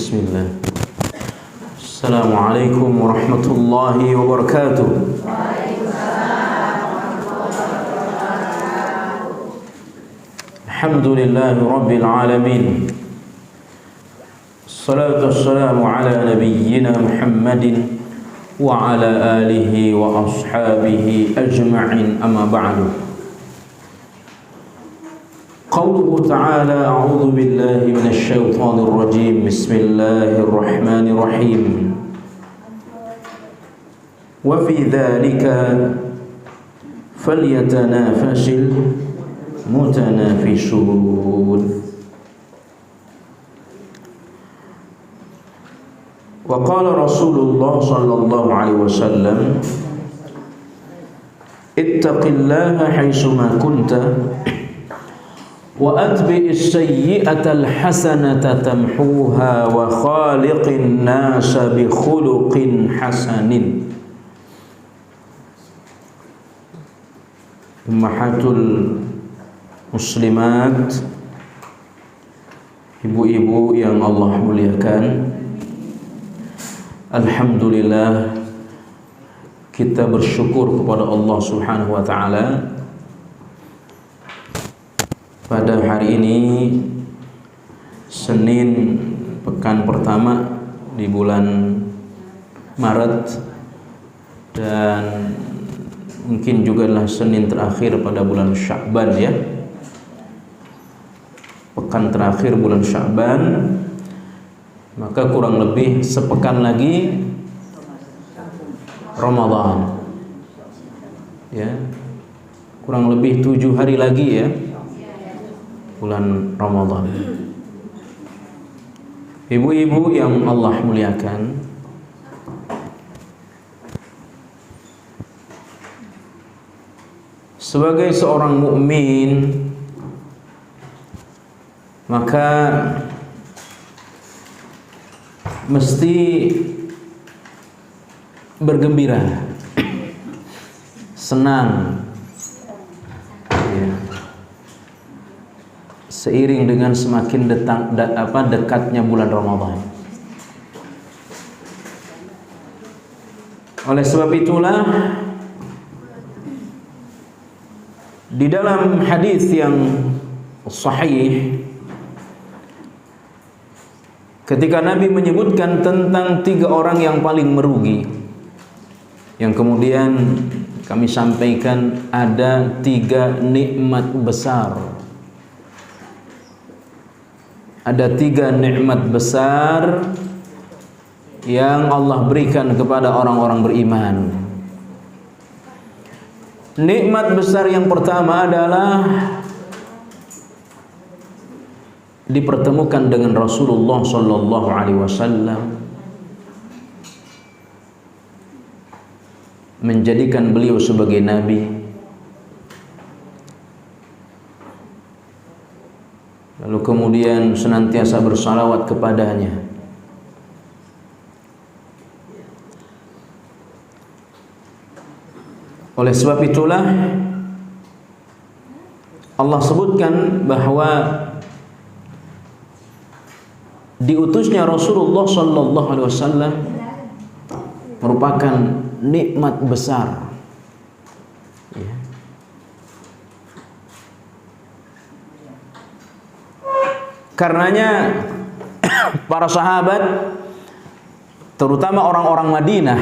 Bismillah. Assalamualaikum warahmatullahi wabarakatuh. Alhamdulillahi rabbil alamin. Salatu wassalamu ala nabiyyina Muhammadin wa ala alihi wa ashabihi ajma'in, amma ba'du. Qauluhu ta'ala, a'udzu billahi minasy syaithanir rajim. Bismillahirrahmanirrahim. Wa fi dzalika falyatanafasil mutanafisun. Wa qala Rasulullah sallallahu alaihi wasallam, ittaqillaha haitsuma kunta wa atbi'is sayyi'atal hasanata tamhuha wa khaliqin nasa bi khuluqin hasanin. Ummahatul muslimat, ibu-ibu yang Allah muliakan, alhamdulillah kita bersyukur kepada Allah Subhanahu wa taala. Pada hari ini Senin pekan pertama di bulan Maret, dan mungkin juga adalah Senin terakhir pada bulan Sya'ban, ya. Pekan terakhir bulan Sya'ban, maka kurang lebih sepekan lagi Ramadan, ya. Kurang lebih 7 hari lagi, ya, bulan Ramadan. Ibu-ibu yang Allah muliakan, sebagai seorang mukmin, maka mesti bergembira, senang, ya, seiring dengan semakin dekatnya bulan Ramadan. Oleh sebab itulah di dalam hadis yang sahih, ketika Nabi menyebutkan tentang 3 orang yang paling merugi, yang kemudian kami sampaikan ada 3 nikmat besar. Ada 3 nikmat besar yang Allah berikan kepada orang-orang beriman. Nikmat besar yang pertama adalah dipertemukan dengan Rasulullah sallallahu alaihi wasallam, menjadikan beliau sebagai nabi, lalu kemudian senantiasa bersalawat kepadanya. Oleh sebab itulah Allah sebutkan bahwa diutusnya Rasulullah sallallahu alaihi wasallam merupakan nikmat besar, ya. Karenanya para sahabat, terutama orang-orang Madinah,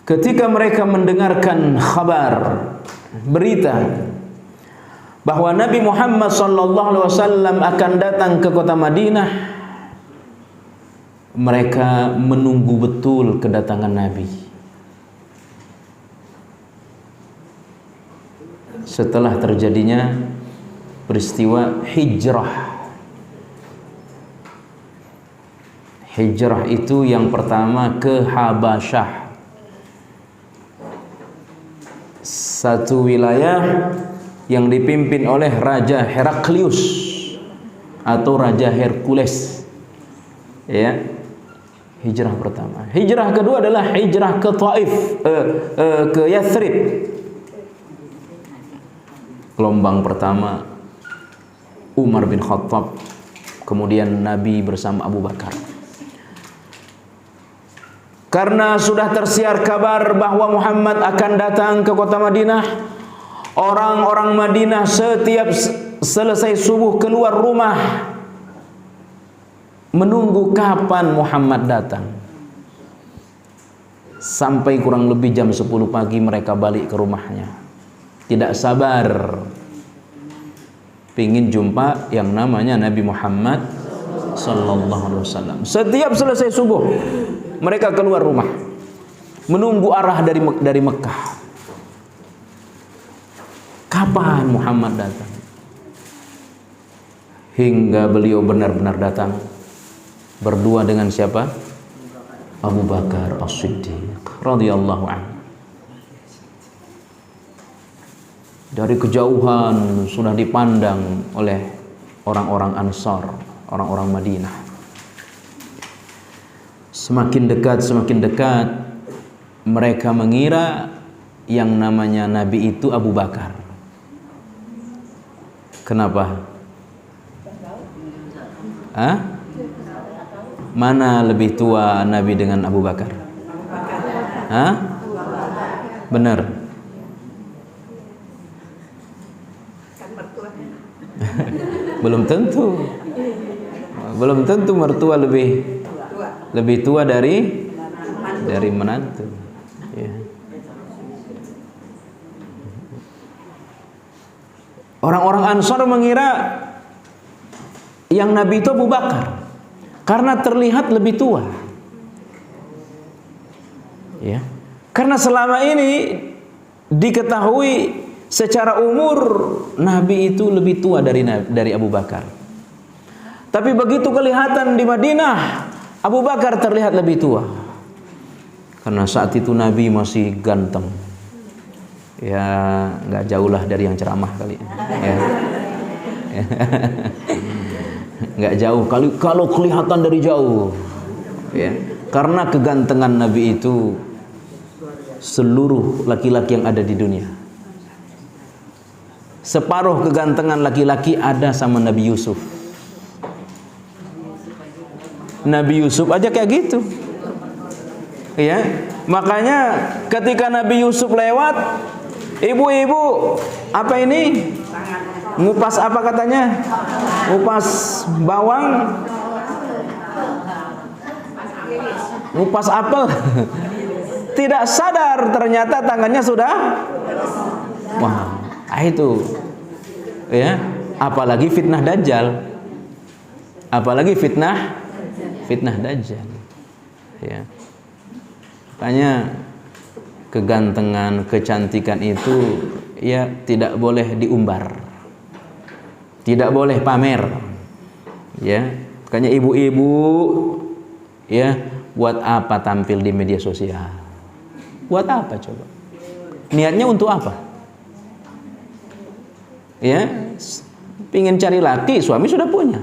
ketika mereka mendengarkan kabar, berita bahwa Nabi Muhammad sallallahu alaihi wasallam akan datang ke kota Madinah, mereka menunggu betul kedatangan Nabi. Setelah terjadinya peristiwa hijrah. Hijrah itu yang pertama ke Habasyah, satu wilayah yang dipimpin oleh Raja Heraklius atau Raja Hercules, ya. Hijrah pertama. Hijrah kedua adalah hijrah ke Taif, ke Yathrib. Gelombang pertama Umar bin Khattab kemudian Nabi bersama Abu Bakar. Karena sudah tersiar kabar bahwa Muhammad akan datang ke kota Madinah, orang-orang Madinah setiap selesai subuh keluar rumah menunggu kapan Muhammad datang. Sampai kurang lebih jam 10 pagi mereka balik ke rumahnya. Tidak sabar pingin jumpa yang namanya Nabi Muhammad sallallahu alaihi wasallam. Setiap selesai subuh mereka keluar rumah menunggu arah dari Mekah. Kapan Muhammad datang? Hingga beliau benar-benar datang berdua dengan siapa? Abu Bakar As-Siddiq radhiyallahu anhu. Dari kejauhan sudah dipandang oleh orang-orang Ansar, orang-orang Madinah. Semakin dekat mereka mengira yang namanya Nabi itu Abu Bakar. Kenapa? Mana lebih tua Nabi dengan Abu Bakar? Benar. Belum tentu mertua lebih tua dari menantu, ya. Orang-orang Ansar mengira yang Nabi itu Abu Bakar karena terlihat lebih tua, ya. Karena selama ini diketahui secara umur Nabi itu lebih tua dari Abu Bakar. Tapi begitu kelihatan di Madinah, Abu Bakar terlihat lebih tua. Karena saat itu Nabi masih ganteng. Ya, nggak jauh lah dari yang ceramah kali. Ya. Nggak jauh kalau kelihatan dari jauh. Ya. Karena kegantengan Nabi itu seluruh laki-laki yang ada di dunia. Separuh kegantengan laki-laki ada sama Nabi Yusuf. Nabi Yusuf aja kayak gitu, ya. Makanya ketika Nabi Yusuf lewat, ibu-ibu apa ini? Ngupas apa katanya? Ngupas bawang, ngupas apel. Tidak sadar ternyata tangannya sudah, wah. Itu, ya. Apalagi fitnah Dajjal, fitnah Dajjal, ya. Makanya kegantengan, kecantikan itu ya tidak boleh diumbar, tidak boleh pamer, ya. Makanya ibu-ibu, ya, buat apa tampil di media sosial? Buat apa coba? Niatnya untuk apa? Ya, pingin cari laki, suami sudah punya,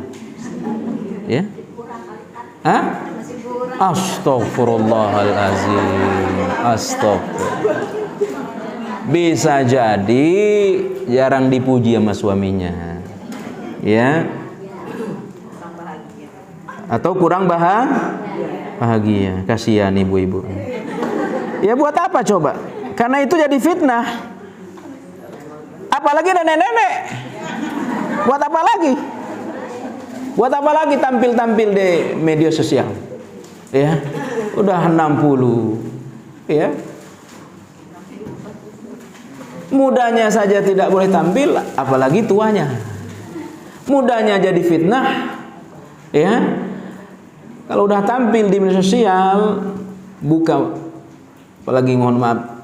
ya. Astagfirullahalazim, astagfirullah. Bisa jadi jarang dipuji sama suaminya, ya, atau kurang bahagia. Kasihan ibu-ibu. Ya buat apa coba? Karena itu jadi fitnah. Apalagi ada nenek-nenek. Buat apa lagi? Buat apa lagi tampil-tampil di media sosial? Ya, udah 60, ya. Mudanya saja tidak boleh tampil, apalagi tuanya. Mudanya jadi fitnah, ya. Kalau udah tampil di media sosial, buka, apalagi mohon maaf,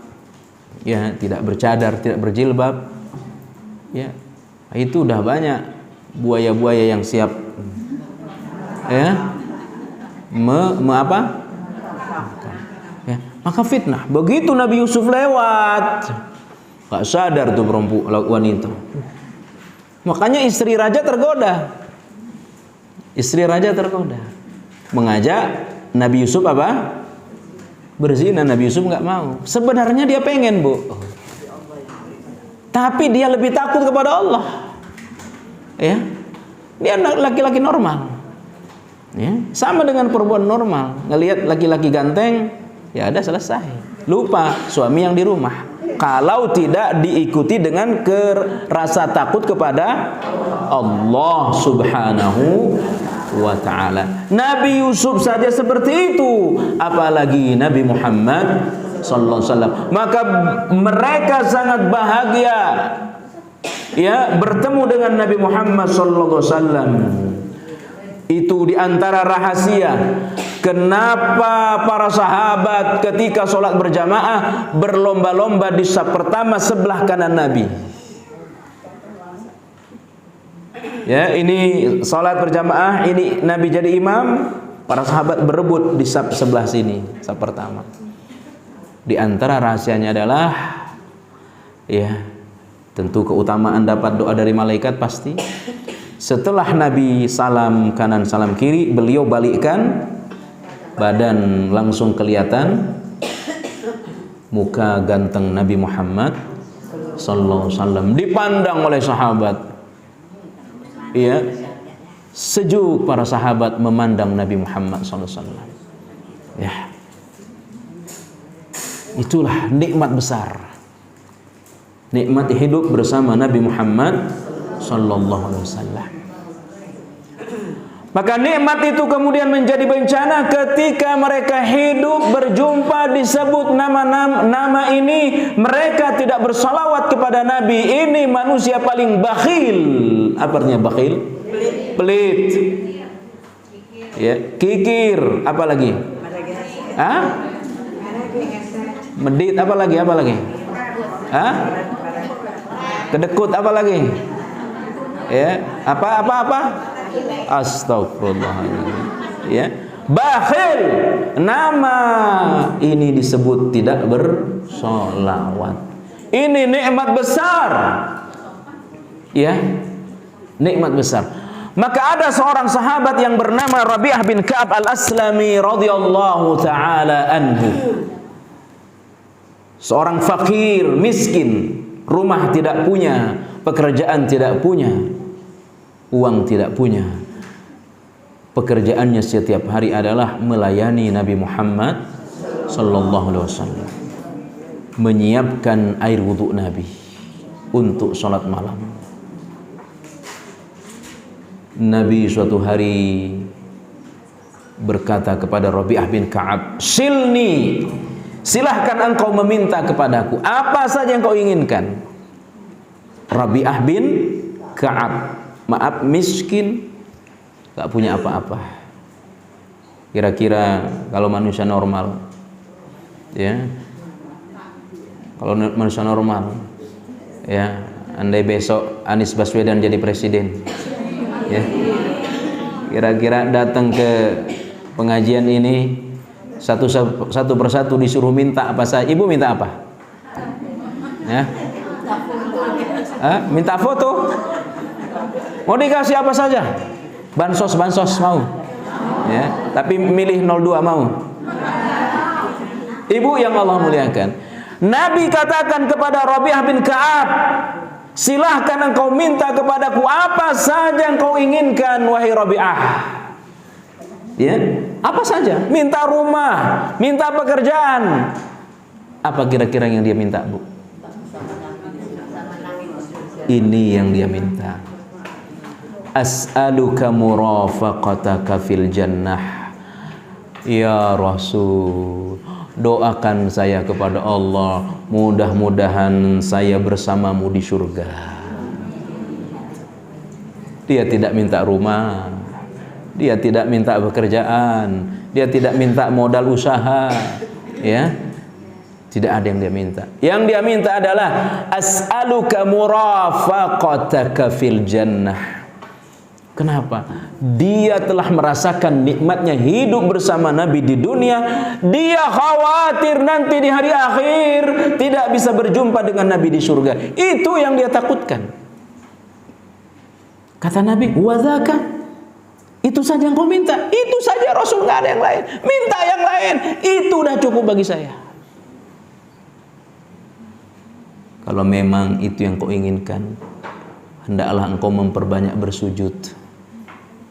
ya, tidak bercadar, tidak berjilbab. Ya, itu udah banyak buaya-buaya yang siap, ya, ya, maka fitnah. Begitu Nabi Yusuf lewat, gak sadar tuh perempuan wanita. Makanya istri raja tergoda, mengajak Nabi Yusuf apa? Berzina. Nabi Yusuf nggak mau. Sebenarnya dia pengen, Bu. Tapi dia lebih takut kepada Allah. Ya. Dia laki-laki normal. Ya, sama dengan perempuan normal, ngelihat laki-laki ganteng, ya ada selesai. Lupa suami yang di rumah. Kalau tidak diikuti dengan rasa takut kepada Allah Subhanahu wa ta'ala. Nabi Yusuf saja seperti itu, apalagi Nabi Muhammad sallallahu alaihi wasallam. Maka mereka sangat bahagia ya bertemu dengan Nabi Muhammad sallallahu alaihi wasallam. Itu diantara rahasia kenapa para sahabat ketika sholat berjamaah berlomba-lomba di saf pertama sebelah kanan Nabi. Ya, ini sholat berjamaah, ini Nabi jadi imam, para sahabat berebut di saf sebelah sini, saf pertama. Di antara rahasianya adalah ya tentu keutamaan dapat doa dari malaikat pasti. Setelah Nabi salam kanan salam kiri, beliau balikkan badan, langsung kelihatan muka ganteng Nabi Muhammad sallallahu alaihi wasallam dipandang oleh sahabat. Ya, sejuk para sahabat memandang Nabi Muhammad sallallahu alaihi wasallam. Ya. Itulah nikmat besar. Nikmat hidup bersama Nabi Muhammad sallallahu alaihi wasallam. Maka nikmat itu kemudian menjadi bencana ketika mereka hidup berjumpa disebut nama ini, mereka tidak bersalawat kepada Nabi. Ini manusia paling bakhil. Apa artinya bakhil? Pelit. Ya, kikir, apa lagi? Hah? Medit, apa lagi? Apa lagi? Hah? Kedekut, apa lagi? Ya, apa? Astagfirullahaladzim. Ya, bakhil. Nama ini disebut tidak bersolawat. Ini nikmat besar. Ya, nikmat besar. Maka ada seorang sahabat yang bernama Rabi'ah bin Ka'ab al-Aslami radhiyallahu taala anhu. Seorang fakir, miskin, rumah tidak punya, pekerjaan tidak punya, uang tidak punya. Pekerjaannya setiap hari adalah melayani Nabi Muhammad sallallahu alaihi wasallam, menyiapkan air wudhu Nabi untuk sholat malam. Nabi suatu hari berkata kepada Rabi'ah bin Ka'ab, "Silni, silahkan engkau meminta kepadaku apa saja yang kau inginkan." Rabi'ah bin Ka'ab, maaf, miskin, gak punya apa-apa. Kira-kira kalau manusia normal, ya, kalau manusia normal, ya, andai besok Anies Baswedan jadi presiden, ya, kira-kira datang ke pengajian ini satu persatu disuruh minta apa saja. Ibu minta apa? Ya, minta foto. Mau dikasih apa saja? Bansos mau. Ya, tapi milih 02 mau. Ibu yang Allah muliakan, Nabi katakan kepada Rabi'ah bin Ka'ab, silahkan engkau minta kepadaku apa saja yang kau inginkan wahai Rabi'ah. Ya, apa saja, minta rumah, minta pekerjaan. Apa kira-kira yang dia minta, Bu? Ini yang dia minta. As'aluka murafaqataka fil jannah. Ya Rasul, doakan saya kepada Allah, mudah-mudahan saya bersamamu di surga. Dia tidak minta rumah, dia tidak minta pekerjaan, dia tidak minta modal usaha, ya. Tidak ada yang dia minta. Yang dia minta adalah as'aluka murafaqataka fil jannah. Kenapa? Dia telah merasakan nikmatnya hidup bersama Nabi di dunia. Dia khawatir nanti di hari akhir tidak bisa berjumpa dengan Nabi di surga. Itu yang dia takutkan. Kata Nabi, wadzaka, itu saja yang kau minta. Itu saja Rasul, nggak ada yang lain. Minta yang lain, itu udah cukup bagi saya. Kalau memang itu yang kau inginkan, hendaklah engkau memperbanyak bersujud.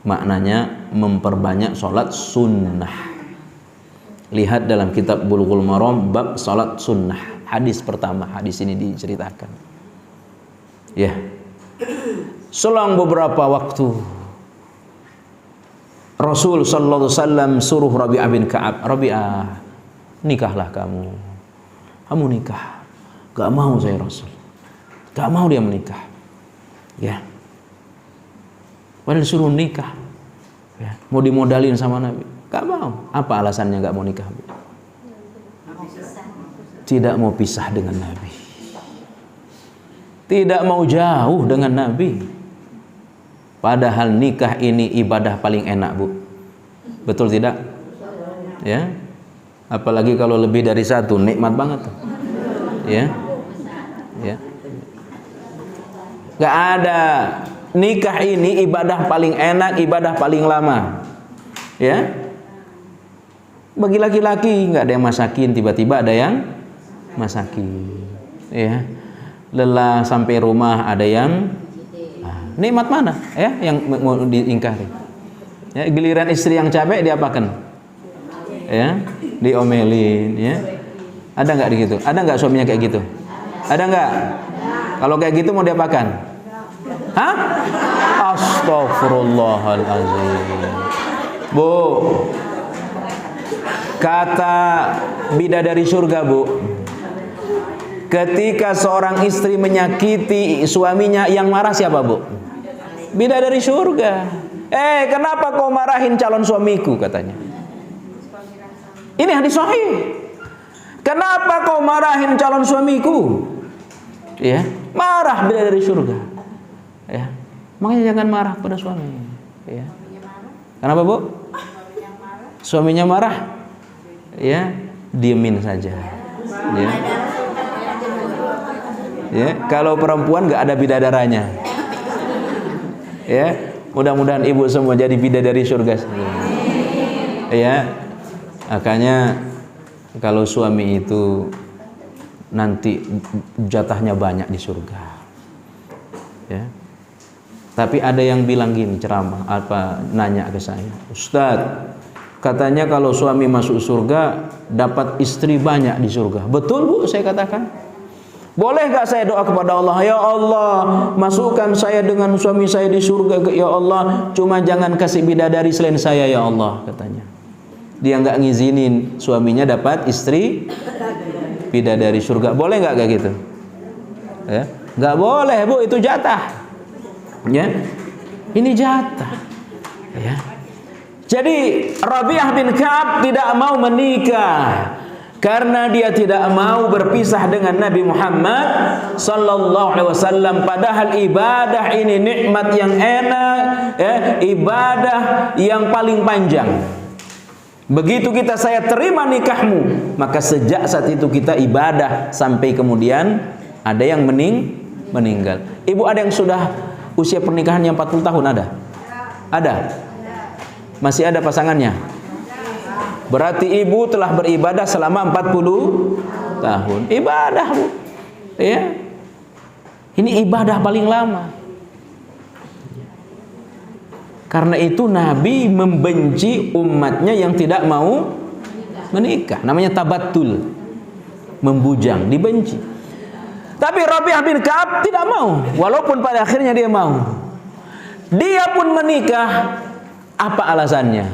Maknanya memperbanyak sholat sunnah. Lihat dalam kitab Bulughul Maram bab sholat sunnah. Hadis pertama, hadis ini diceritakan. Ya. Selang beberapa waktu Rasul sallallahu alaihi wasallam suruh Rabi'ah bin Ka'ab, "Rabi'ah, nikahlah kamu." Kamu nikah. Gak mau saya Rasul. Gak mau dia menikah. Ya. Padahal disuruh nikah. Ya. Mau dimodalin sama Nabi. Gak mau. Apa alasannya gak mau nikah? Tidak mau pisah dengan Nabi. Tidak mau jauh dengan Nabi. Padahal nikah ini ibadah paling enak, Bu. Betul tidak? Ya. Apalagi kalau lebih dari satu, nikmat banget. Ya. Ya. Gak ada. Nikah ini ibadah paling enak, ibadah paling lama. Ya. Bagi laki-laki nggak ada yang masakin, tiba-tiba ada yang masakin. Ya. Lelah sampai rumah ada yang nikmat mana? Ya, yang mau diingkari. Ya, giliran istri yang capek diapakan? Ya, diomelin. Ya. Ada nggak gitu? Ada nggak suaminya kayak gitu? Ada nggak? Kalau kayak gitu mau diapakan? Hah? Astaghfirullahaladzim. Bu, kata bidadari surga, Bu, ketika seorang istri menyakiti suaminya, yang marah siapa, Bu? Bidadari surga. Kenapa kau marahin calon suamiku, katanya. Ini hadis sahih. Kenapa kau marahin calon suamiku? Ya, marah bidadari surga. Ya. Makanya jangan marah pada suami. Ya. Kenapa, Bu? Suaminya marah? Ya, diemin saja. Ya. Ya, kalau perempuan nggak ada bidadaranya. Ya, mudah-mudahan ibu semua jadi bidadari surga. Ya, makanya kalau suami itu nanti jatahnya banyak di surga. Ya. Tapi ada yang bilang gini, ceramah nanya ke saya, "Ustadz, katanya kalau suami masuk surga dapat istri banyak di surga." Betul, Bu, saya katakan. Boleh gak saya doa kepada Allah, "Ya Allah, masukkan saya dengan suami saya di surga, ya Allah, cuma jangan kasih bidadari selain saya, ya Allah," katanya. Dia nggak ngizinin suaminya dapat istri bidadari surga. Boleh nggak kayak gitu? Ya, nggak boleh, Bu, itu jatah. Ya, ini jatah. Ya. Jadi Rabi'ah bin Ka'ab tidak mau menikah karena dia tidak mau berpisah dengan Nabi Muhammad sallallahu alaihi wasallam. Padahal ibadah ini nikmat yang enak, ya, ibadah yang paling panjang. Begitu saya terima nikahmu, maka sejak saat itu kita ibadah sampai kemudian ada yang meninggal. Ibu ada yang sudah usia pernikahannya 40 tahun ada? Ada? Masih ada pasangannya? Berarti ibu telah beribadah selama 40 tahun. Ibadah, Bu. Ya. Ini ibadah paling lama. Karena itu Nabi membenci umatnya yang tidak mau menikah. Namanya tabattul. Membujang, dibenci. Tapi Rabi'ah bin Ka'ab tidak mau, walaupun pada akhirnya dia mau. Dia pun menikah. Apa alasannya?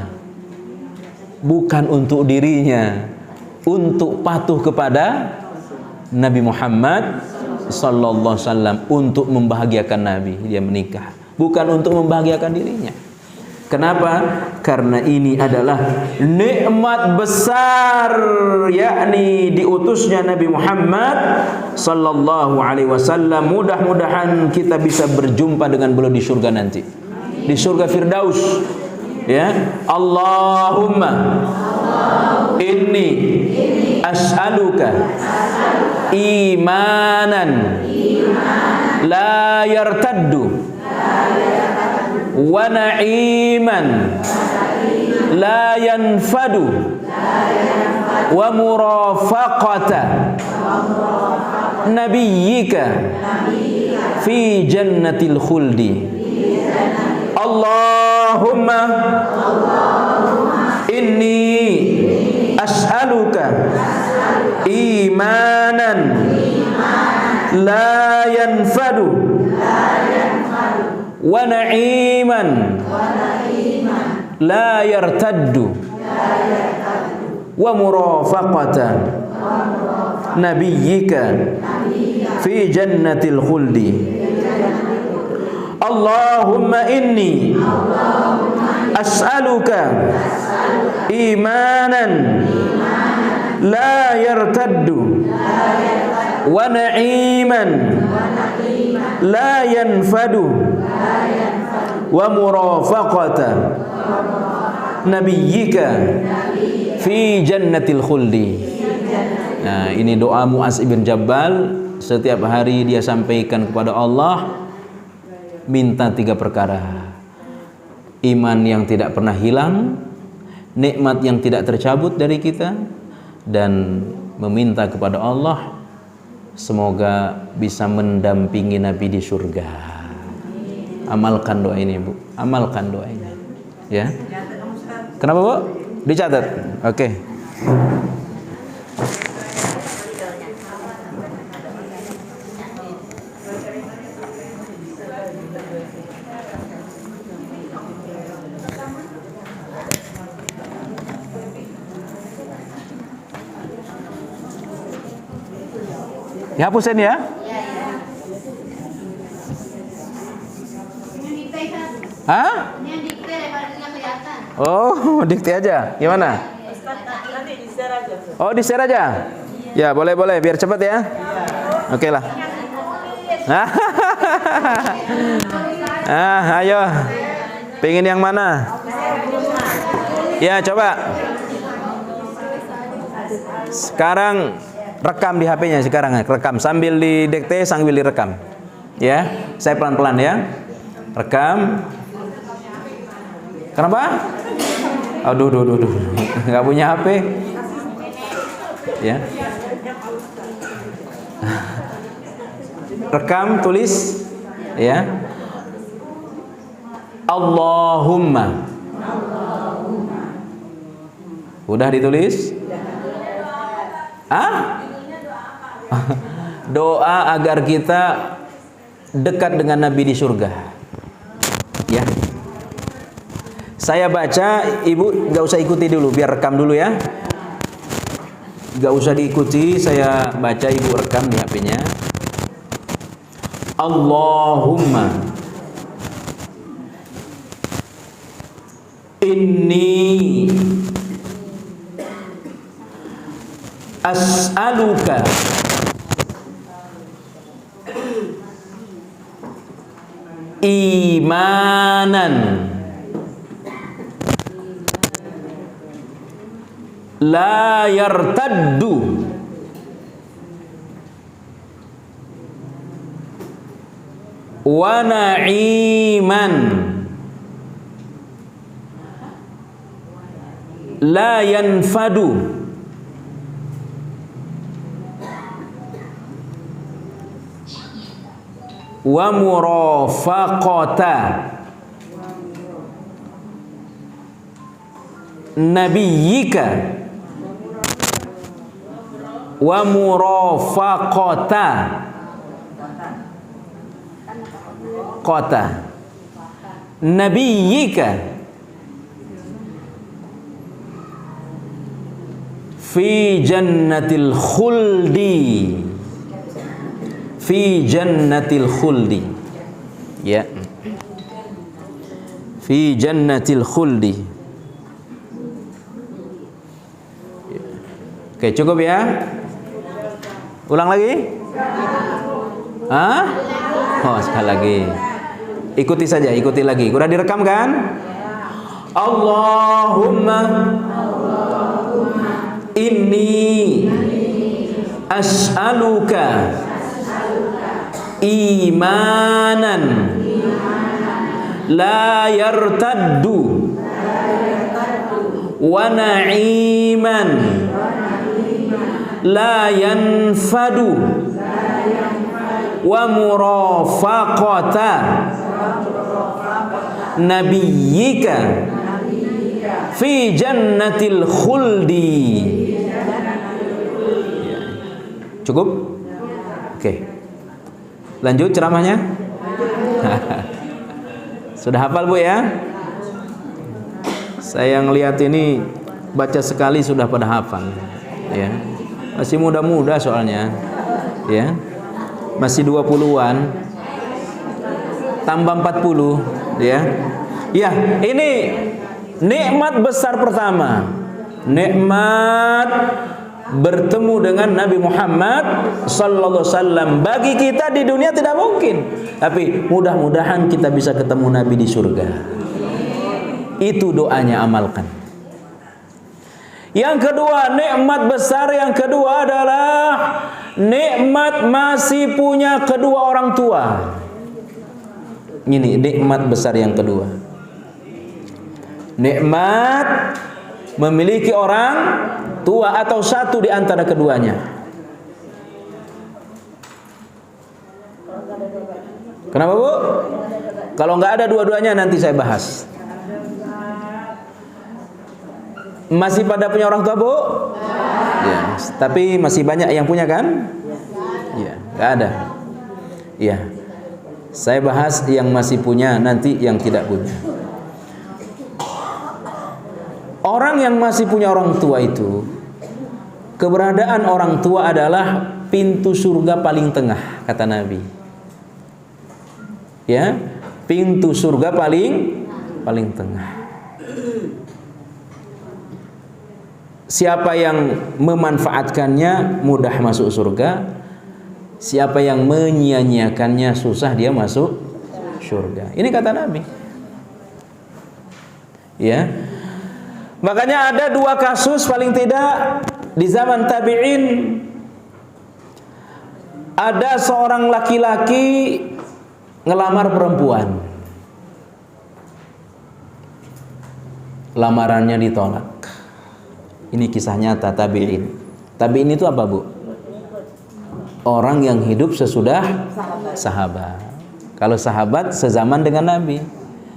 Bukan untuk dirinya, untuk patuh kepada Nabi Muhammad sallallahu alaihi wasallam, untuk membahagiakan Nabi. Dia menikah, bukan untuk membahagiakan dirinya. Kenapa? Karena ini adalah nikmat besar, yakni diutusnya Nabi Muhammad sallallahu alaihi wasallam. Mudah-mudahan kita bisa berjumpa dengan beliau di surga nanti, di surga Firdaus. Ya, Allahumma inni as'aluka imanan la yartaddu wa na'iman la yanfadu wa murafaqata nabiyyika fi jannatil khuldi. Allah Allahumma inni as'aluka imanan la yanfadu wa na'iman la yartaddu wa murafaqatan nabiyyika fi jannatil khuldi. Allahumma inni as'aluka imanan la yartaddu wa na'iman la yanfadu wa murafaqata nabiyyika fi jannatil khuldi. Nah, ini doa Mu'adz ibn Jabal. Setiap hari dia sampaikan kepada Allah, minta 3 perkara: iman yang tidak pernah hilang, nikmat yang tidak tercabut dari kita, dan meminta kepada Allah semoga bisa mendampingi Nabi di surga. Amalkan doa ini, Bu. Amalkan doa ini. Ya. Kenapa, Bu? Dicatat. Oke. Dihapusin ya? Hah? Oh, dikte aja. Gimana? Oh, di-share aja. Ya, boleh biar cepat ya. Oke lah. Ayo. Pengen yang mana? Ya, coba. Sekarang rekam di HP-nya sekarang, rekam sambil didikte sambil direkam. Ya, saya pelan-pelan ya. Rekam. Kenapa? Aduh, nggak punya HP. Ya. Rekam, tulis. Ya. Allahumma. Udah ditulis? Doa agar kita dekat dengan Nabi di surga. Ya. Saya baca, Ibu nggak usah ikuti dulu, biar rekam dulu ya. Nggak usah diikuti, saya baca, Ibu rekam di HP-nya. Allahumma inni as'aluka imanan la yartaddu wa na'iman la yanfadu wa murafaqata nabiyyika wa murafaqata nabiyyika fi jannatil khuldi. Fi jannatil khuldi. Ya. Fi jannatil khuldi. Oke, cukup ya? Ulang lagi? Hah? Oh, sekali lagi. Ikuti saja, ikuti lagi. Udah direkam kan? Allahumma inni as'aluka imanan la yartaddu wa na'iman la yanfadu wa murafaqata nabiyyika fi jannatil khuldi. Cukup? Oke. Lanjut ceramahnya. Sudah hafal Bu ya? Saya ngelihat ini baca sekali sudah pada hafal ya. Masih muda-muda soalnya ya. Masih 20-an tambah 40 ya. Ya, ini nikmat besar pertama. Nikmat bertemu dengan Nabi Muhammad sallallahu alaihi wasallam. Bagi kita di dunia tidak mungkin, tapi mudah-mudahan kita bisa ketemu Nabi di surga. Itu doanya, amalkan. Yang kedua, nikmat besar yang kedua adalah nikmat masih punya kedua orang tua. Ini nikmat besar yang kedua. Nikmat memiliki orang tua atau satu di antara keduanya. Kenapa Bu? Kalau nggak ada dua-duanya nanti saya bahas. Masih pada punya orang tua Bu? Ya, tapi masih banyak yang punya kan? Ya, nggak ada. Ya, saya bahas yang masih punya, nanti yang tidak punya. Orang yang masih punya orang tua itu, keberadaan orang tua adalah pintu surga paling tengah, kata Nabi. Ya, pintu surga paling tengah. Siapa yang memanfaatkannya mudah masuk surga. Siapa yang menyia-nyiakannya susah dia masuk surga. Ini kata Nabi. Ya. Makanya ada dua kasus paling tidak di zaman tabi'in. Ada seorang laki-laki ngelamar perempuan. Lamarannya ditolak. Ini kisah nyata tabi'in. Tabi'in itu apa Bu? Orang yang hidup sesudah sahabat. Kalau sahabat sezaman dengan Nabi,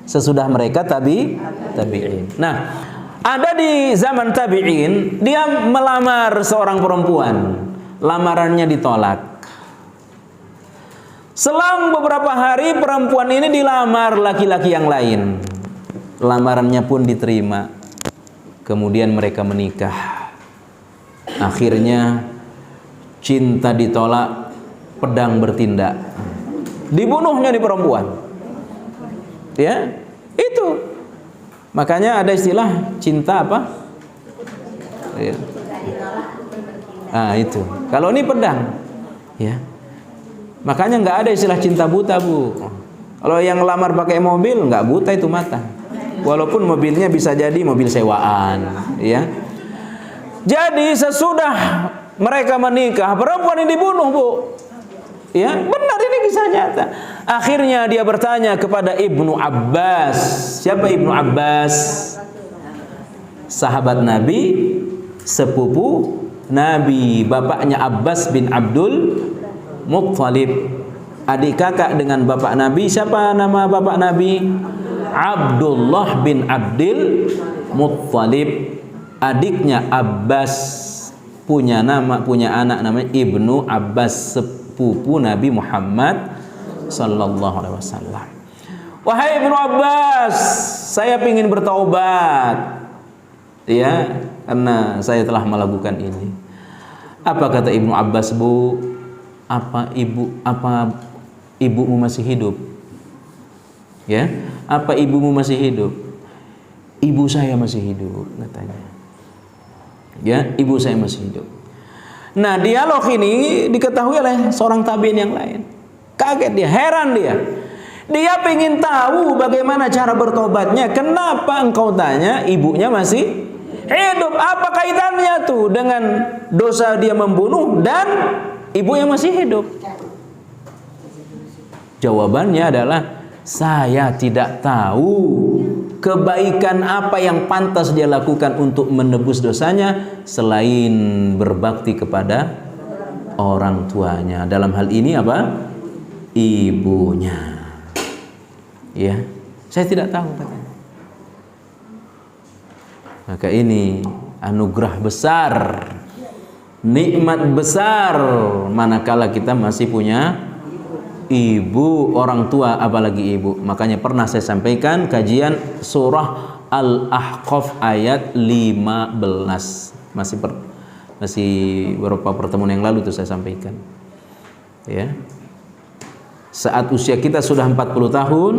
sesudah mereka tabi'in. Nah, ada di zaman tabi'in, dia melamar seorang perempuan, lamarannya ditolak. Selang beberapa hari perempuan ini dilamar laki-laki yang lain, lamarannya pun diterima. Kemudian mereka menikah. Akhirnya cinta ditolak, pedang bertindak. Dibunuhnya di perempuan. Ya, itu. Makanya ada istilah cinta apa? Ya. Ah, itu. Kalau ini pedang. Ya. Makanya nggak ada istilah cinta buta, Bu. Kalau yang ngelamar pakai mobil nggak buta itu mata. Walaupun mobilnya bisa jadi mobil sewaan, ya. Jadi sesudah mereka menikah, perempuan ini dibunuh, Bu. Ya, benar, ini kisah nyata. Akhirnya dia bertanya kepada Ibnu Abbas. Siapa Ibnu Abbas? Sahabat Nabi, sepupu Nabi, bapaknya Abbas bin Abdul Muttalib. Adik kakak dengan bapak Nabi. Siapa nama bapak Nabi? Abdullah bin Abdul Muttalib. Adiknya Abbas punya anak namanya Ibnu Abbas, sepupu Nabi Muhammad sallallahu alaihi wasallam. Wahai Ibnu Abbas, saya ingin bertaubat. Ya, karena saya telah melakukan ini. Apa kata Ibnu Abbas, Bu? Apa ibumu masih hidup? Ya, apa ibumu masih hidup? Ibu saya masih hidup, katanya. Ya, ibu saya masih hidup. Nah, dialog ini diketahui oleh seorang tabi'in yang lain. Kaget dia, heran dia. Dia ingin tahu bagaimana cara bertobatnya. Kenapa engkau tanya ibunya masih hidup? Apa kaitannya tuh dengan dosa dia membunuh dan ibunya masih hidup? Jawabannya adalah, saya tidak tahu kebaikan apa yang pantas dia lakukan untuk menebus dosanya selain berbakti kepada orang tuanya. Dalam hal ini apa? Ibunya. Ya. Saya tidak tahu katanya. Maka ini anugerah besar, nikmat besar manakala kita masih punya ibu, orang tua, apalagi ibu. Makanya pernah saya sampaikan kajian surah Al-Ahqaf ayat 15. Masih beberapa pertemuan yang lalu itu saya sampaikan. Ya. Saat usia kita sudah 40 tahun,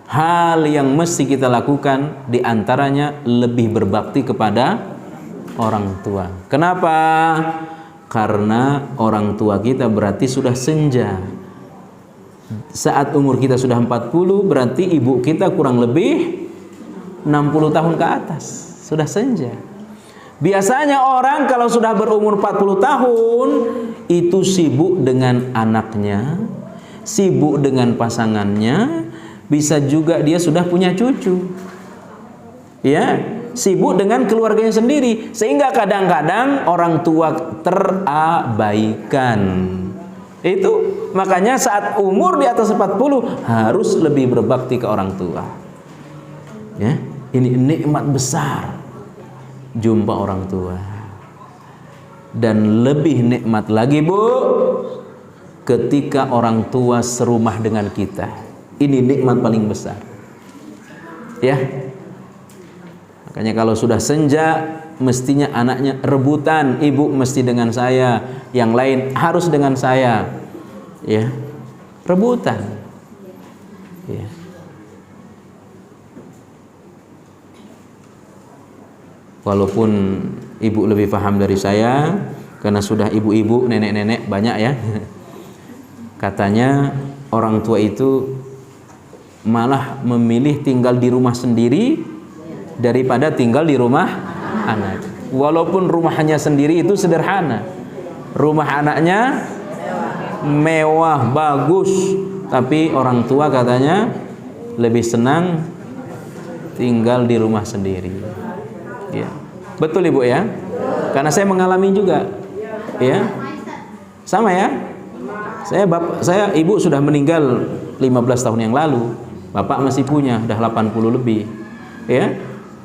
hal yang mesti kita lakukan diantaranya lebih berbakti kepada orang tua. Kenapa? Karena orang tua kita berarti sudah senja. Saat umur kita sudah 40, berarti ibu kita kurang lebih 60 tahun ke atas, sudah senja. Biasanya orang kalau sudah berumur 40 tahun itu sibuk dengan anaknya, sibuk dengan pasangannya, bisa juga dia sudah punya cucu. Ya, sibuk dengan keluarganya sendiri, sehingga kadang-kadang orang tua terabaikan. Itu makanya saat umur di atas 40 harus lebih berbakti ke orang tua. Ya, ini nikmat besar jumpa orang tua. Dan lebih nikmat lagi, Bu, ketika orang tua serumah dengan kita. Ini nikmat paling besar. Ya. Makanya kalau sudah senja, mestinya anaknya rebutan, ibu mesti dengan saya, yang lain harus dengan saya. Ya. Rebutan. Ya. Walaupun ibu lebih paham dari saya, karena sudah ibu-ibu, nenek-nenek banyak ya. Katanya orang tua itu malah memilih tinggal di rumah sendiri daripada tinggal di rumah anak. Walaupun rumahnya sendiri itu sederhana, rumah anaknya mewah, bagus, tapi orang tua katanya lebih senang tinggal di rumah sendiri. Ya. Betul Ibu ya? Karena saya mengalami juga. Ya. Sama ya? Saya ibu sudah meninggal 15 tahun yang lalu. Bapak masih punya, udah 80 lebih. Ya.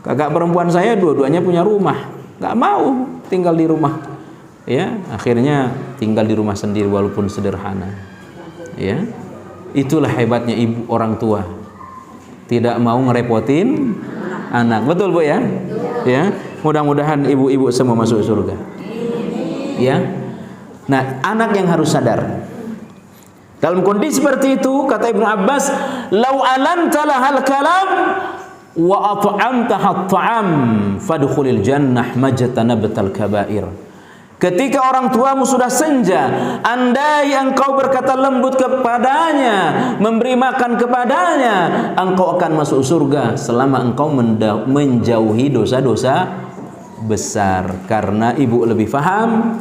Kakak perempuan saya dua-duanya punya rumah. Nggak mau tinggal di rumah. Ya, akhirnya tinggal di rumah sendiri walaupun sederhana. Ya. Itulah hebatnya ibu, orang tua. Tidak mau ngerepotin anak. Betul Bu ya? Ya, mudah-mudahan ibu-ibu semua masuk surga. Ya. Nah, anak yang harus sadar. Dalam kondisi seperti itu, kata Ibnu Abbas, "Lau alanta lahal kalam wa at'amtaha at-ta'am fadkhulil jannah majtanabtal kaba'ir." Ketika orang tuamu sudah senja, andai engkau berkata lembut kepadanya, memberi makan kepadanya, engkau akan masuk surga selama engkau menjauhi dosa-dosa besar. Karena ibu lebih paham,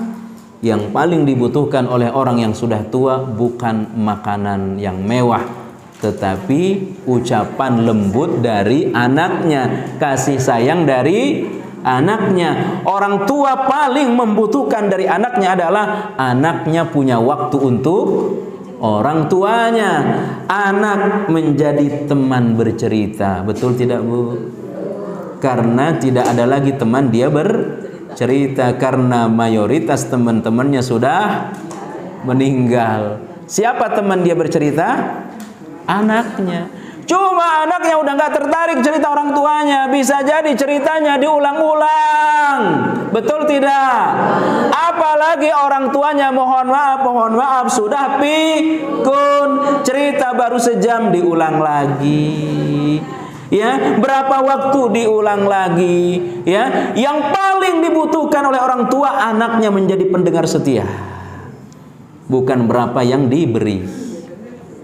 yang paling dibutuhkan oleh orang yang sudah tua bukan makanan yang mewah, tetapi ucapan lembut dari anaknya, kasih sayang dari anaknya. Orang tua paling membutuhkan dari anaknya adalah anaknya punya waktu untuk orang tuanya. Anak menjadi teman bercerita, betul tidak Bu? Karena tidak ada lagi teman dia bercerita, karena mayoritas teman-temannya sudah meninggal. Siapa teman dia bercerita? Anaknya. Cuma anaknya udah nggak tertarik cerita orang tuanya, bisa jadi ceritanya diulang-ulang, betul tidak? Apalagi orang tuanya mohon maaf sudah pikun, cerita baru sejam diulang lagi. Ya, berapa waktu diulang lagi? Ya, yang paling dibutuhkan oleh orang tua anaknya menjadi pendengar setia, bukan berapa yang diberi.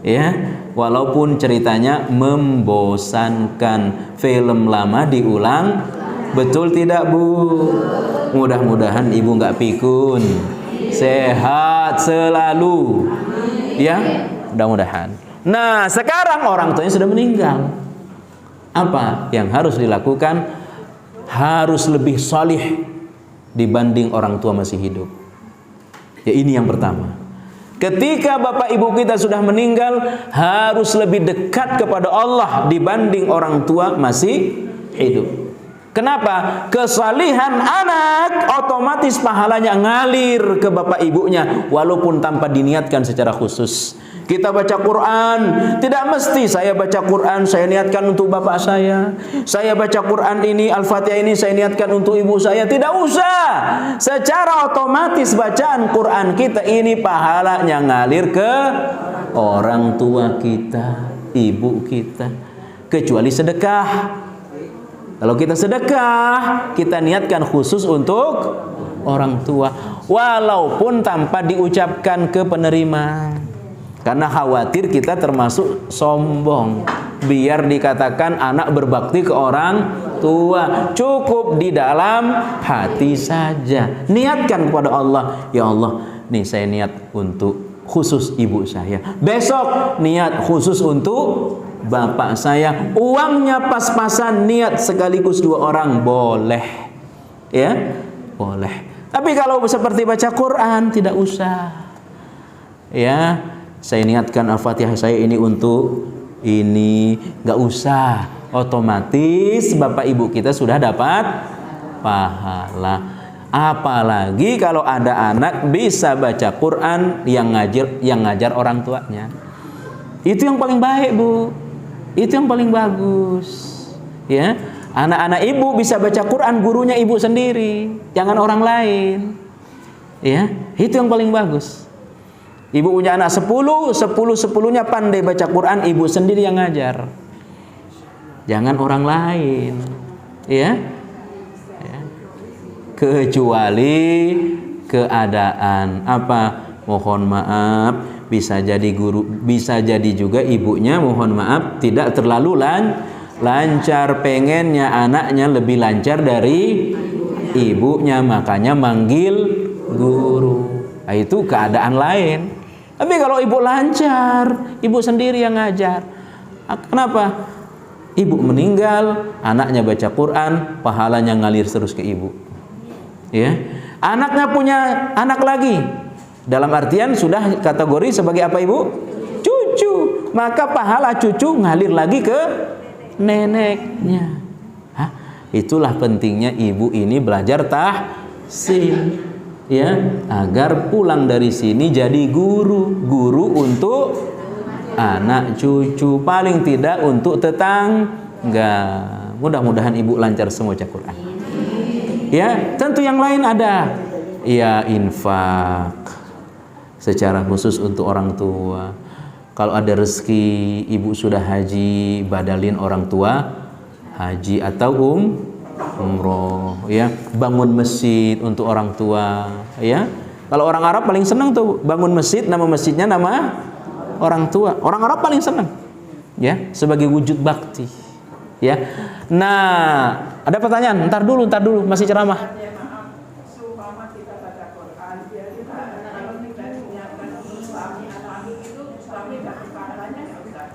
Ya, walaupun ceritanya membosankan, film lama diulang, betul tidak Bu? Mudah-mudahan ibu nggak pikun, sehat selalu, ya, mudah-mudahan. Nah, sekarang orang tuanya sudah meninggal. Apa yang harus dilakukan? Harus lebih salih dibanding orang tua masih hidup. Ya, ini yang pertama. Ketika bapak ibu kita sudah meninggal, harus lebih dekat kepada Allah dibanding orang tua masih hidup. Kenapa? Kesalihan anak otomatis pahalanya ngalir ke bapak ibunya walaupun tanpa diniatkan secara khusus. Kita baca Quran, tidak mesti saya baca Quran saya niatkan untuk bapak saya. Saya baca Quran ini, Al-Fatihah ini saya niatkan untuk ibu saya. Tidak usah. Secara otomatis bacaan Quran kita ini pahalanya ngalir ke orang tua kita, ibu kita. Kecuali sedekah. Kalau kita sedekah, kita niatkan khusus untuk orang tua, walaupun tanpa diucapkan ke penerima, karena khawatir kita termasuk sombong. Biar dikatakan anak berbakti ke orang tua, cukup di dalam hati saja. Niatkan kepada Allah, ya Allah, nih saya niat untuk khusus ibu saya. Besok niat khusus untuk bapak saya. Uangnya pas-pasan, niat sekaligus 2 orang, boleh. Ya, boleh. Tapi kalau seperti baca Quran, tidak usah. Ya, saya niatkan Al-Fatihah saya ini untuk ini, nggak usah. Otomatis bapak ibu kita sudah dapat pahala. Apalagi kalau ada anak bisa baca Quran yang ngajar orang tuanya. Itu yang paling baik, Bu. Itu yang paling bagus. Ya, anak-anak ibu bisa baca Quran, gurunya ibu sendiri, jangan orang lain. Ya, itu yang paling bagus. Ibu punya anak 10-10-10-nya pandai baca Quran, ibu sendiri yang ngajar. Jangan orang lain. Ya. Ya. Kecuali keadaan apa? Mohon maaf, bisa jadi guru, bisa jadi juga ibunya mohon maaf tidak terlalu lancar, pengennya anaknya lebih lancar dari ibunya, makanya manggil guru. Nah, itu keadaan lain. Tapi kalau ibu lancar, ibu sendiri yang ngajar. Kenapa? Ibu meninggal, anaknya baca Quran, pahalanya ngalir terus ke ibu. Ya. Anaknya punya anak lagi. Dalam artian sudah kategori sebagai apa, Ibu? Cucu. Maka pahala cucu ngalir lagi ke neneknya. Hah? Itulah pentingnya ibu ini belajar tahsin, ya, agar pulang dari sini jadi guru untuk anak cucu, paling tidak untuk tetangga. Mudah-mudahan ibu lancar semua baca Quran. Ya, tentu yang lain ada. Ya, infak secara khusus untuk orang tua. Kalau ada rezeki, ibu sudah haji, badalin orang tua haji atau umroh, ya. Bangun masjid untuk orang tua, ya. Kalau orang Arab paling senang tuh bangun masjid, nama masjidnya nama orang tua. Orang Arab paling senang, ya, sebagai wujud bakti, ya. Nah, ada pertanyaan? Ntar dulu, masih ceramah.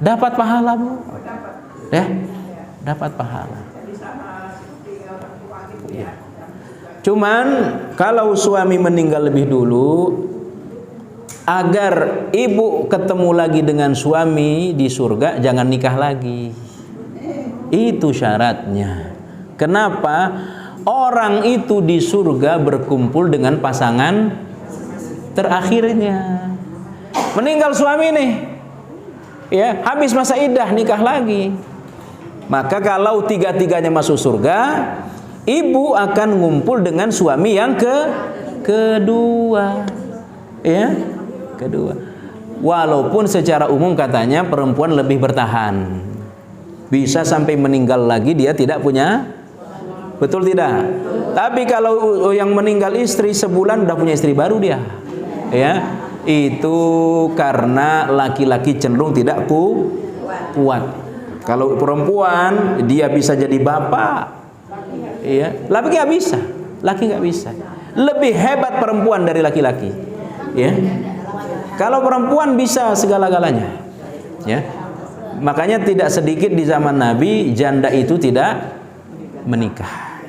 Dapat pahala, Bu. Ya, dapat pahala. Ya. Cuman kalau suami meninggal lebih dulu, agar ibu ketemu lagi dengan suami di surga, jangan nikah lagi. Itu syaratnya. Kenapa? Orang itu di surga berkumpul dengan pasangan terakhirnya. Meninggal suami nih, ya, habis masa iddah nikah lagi. Maka kalau tiga-tiganya masuk surga, ibu akan ngumpul dengan suami yang kedua, ya, kedua. Walaupun secara umum katanya perempuan lebih bertahan, bisa sampai meninggal lagi dia tidak punya, betul tidak? Tapi kalau yang meninggal istri sebulan udah punya istri baru dia, ya. Itu karena laki-laki cenderung tidak kuat. Kalau perempuan dia bisa jadi bapak, ya. Laki nggak bisa, Lebih hebat perempuan dari laki-laki, ya. Kalau perempuan bisa segala-galanya, ya. Makanya tidak sedikit di zaman Nabi janda itu tidak menikah,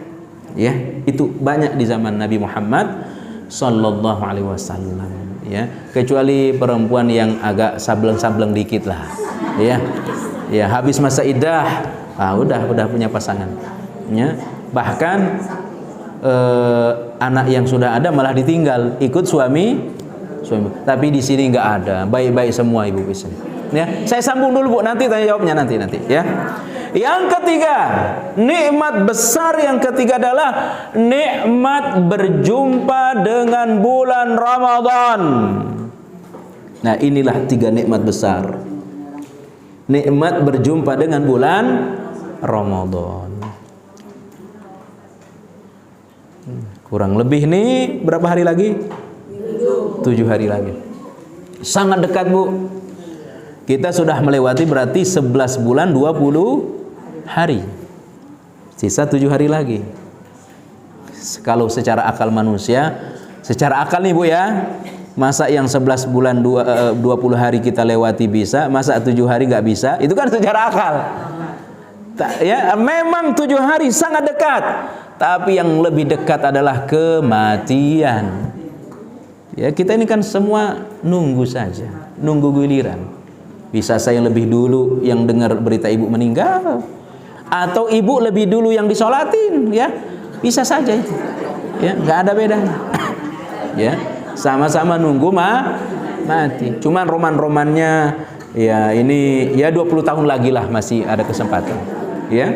ya. Itu banyak di zaman Nabi Muhammad sallallahu alaihi wasallam, ya. Kecuali perempuan yang agak sableng-sableng dikit lah, ya. Ya, habis masa iddah, udah punya pasangan, ya. Bahkan anak yang sudah ada malah ditinggal ikut suami. Tapi di sini nggak ada, baik-baik semua ibu bisa. Ya, saya sambung dulu Bu, nanti tanya jawabnya nanti ya. Yang ketiga, nikmat besar yang ketiga adalah nikmat berjumpa dengan bulan Ramadan. Nah, inilah 3 nikmat besar. Nikmat berjumpa dengan bulan Ramadan. Kurang lebih nih berapa hari lagi? 7 hari lagi. Sangat dekat Bu. Kita sudah melewati berarti 11 bulan 20 hari. Sisa 7 hari lagi. Kalau secara akal manusia, secara akal nih Bu ya, masa yang 11 bulan 20 hari kita lewati bisa, masa 7 hari nggak bisa? Itu kan secara akal. Ya, memang 7 hari sangat dekat. Tapi yang lebih dekat adalah kematian. Ya, kita ini kan semua nunggu saja, nunggu giliran. Bisa saya lebih dulu yang dengar berita ibu meninggal, atau ibu lebih dulu yang disolatin, ya bisa saja itu, ya nggak ada bedanya. Ya, sama-sama nunggu mati. Cuman roman-romannya, ya ini ya 20 tahun lagi lah masih ada kesempatan, ya.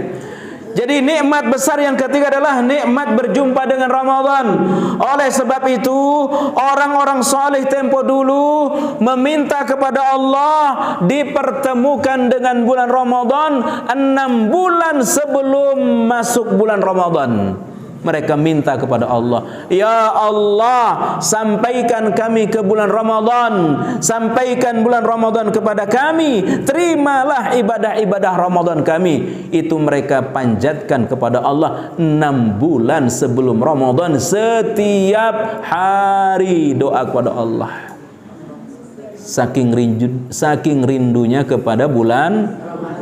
Jadi nikmat besar yang ketiga adalah nikmat berjumpa dengan Ramadan. Oleh sebab itu, orang-orang saleh tempo dulu meminta kepada Allah dipertemukan dengan bulan Ramadan 6 bulan sebelum masuk bulan Ramadan. Mereka minta kepada Allah, ya Allah, sampaikan kami ke bulan Ramadan, sampaikan bulan Ramadan kepada kami, terimalah ibadah-ibadah Ramadan kami. Itu mereka panjatkan kepada Allah 6 bulan sebelum Ramadan, setiap hari doa kepada Allah. Saking rindunya kepada bulan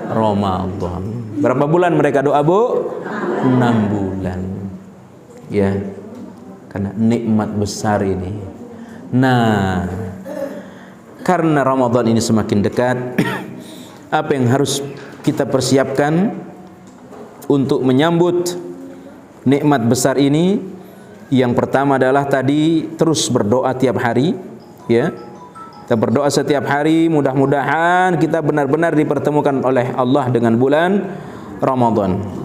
Ramadan. Berapa bulan mereka doa Bu? 6 bulan. Ya, karena nikmat besar ini. Nah, karena Ramadan ini semakin dekat, apa yang harus kita persiapkan untuk menyambut nikmat besar ini? Yang pertama adalah tadi terus berdoa tiap hari, ya. Kita berdoa setiap hari, mudah-mudahan kita benar-benar dipertemukan oleh Allah dengan bulan Ramadan.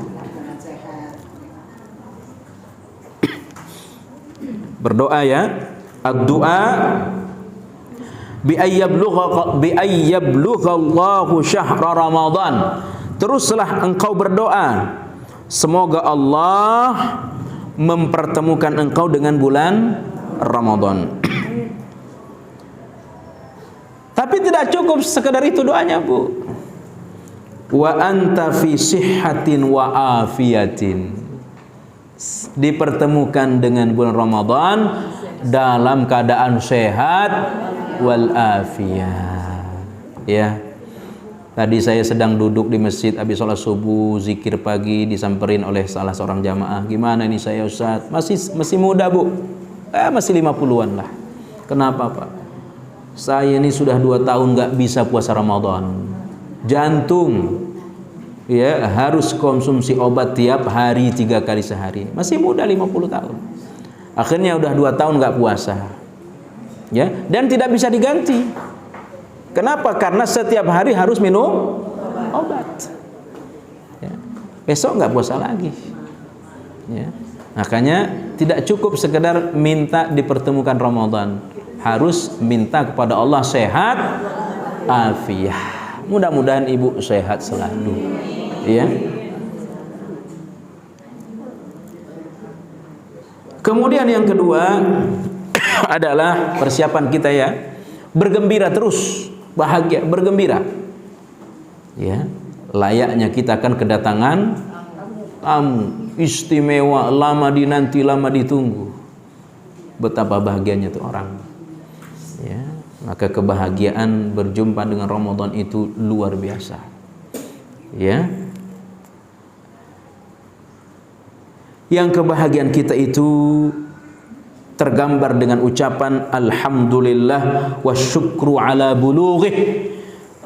Berdoa ya, ad-du'a bi ayyablughallahu syahra Ramadan. Teruslah engkau berdoa semoga Allah mempertemukan engkau dengan bulan Ramadan. Tapi tidak cukup sekedar itu doanya Bu. Wa anta fi sihhatin wa afiyatin. Dipertemukan dengan bulan Ramadan dalam keadaan sehat wal afiyah. Ya. Tadi saya sedang duduk di masjid habis sholat subuh, zikir pagi, disamperin oleh salah seorang jamaah. Gimana ini saya Ustaz? Masih muda Bu. Masih 50-an lah. Kenapa Pak? Saya ini sudah 2 tahun nggak bisa puasa Ramadan. Jantung, ya harus konsumsi obat tiap hari 3 kali sehari. Masih muda 50 tahun. Akhirnya udah 2 tahun nggak puasa. Ya, dan tidak bisa diganti. Kenapa? Karena setiap hari harus minum obat. Ya. Besok nggak puasa lagi. Ya. Makanya tidak cukup sekedar minta dipertemukan Ramadan. Harus minta kepada Allah sehat afiah. Mudah-mudahan ibu sehat selalu, ya. Kemudian yang kedua adalah persiapan kita ya, bergembira terus, bahagia, bergembira. Ya, layaknya kita akan kedatangan tamu istimewa, lama dinanti, lama ditunggu. Betapa bahagianya tuh orang. Ya, maka kebahagiaan berjumpa dengan Ramadan itu luar biasa. Ya. Yang kebahagiaan kita itu tergambar dengan ucapan alhamdulillah wa syukru ala bulughih.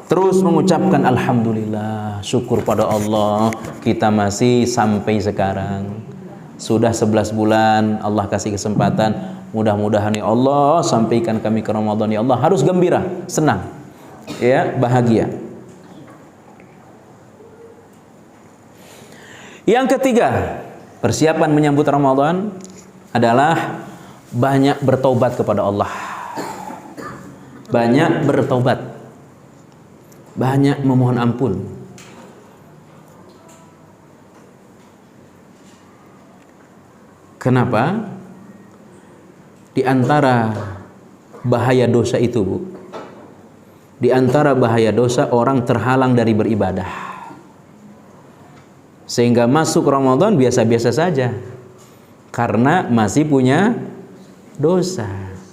Terus mengucapkan alhamdulillah, syukur pada Allah kita masih sampai sekarang. Sudah 11 bulan Allah kasih kesempatan. Mudah-mudahan ya Allah sampaikan kami ke Ramadan ya Allah. Harus gembira, senang, ya, bahagia. Yang ketiga, persiapan menyambut Ramadan adalah banyak bertobat kepada Allah. Banyak bertobat. Banyak memohon ampun. Kenapa? Di antara bahaya dosa itu, Bu. Di antara bahaya dosa orang terhalang dari beribadah. Sehingga masuk Ramadan biasa-biasa saja. Karena masih punya dosa.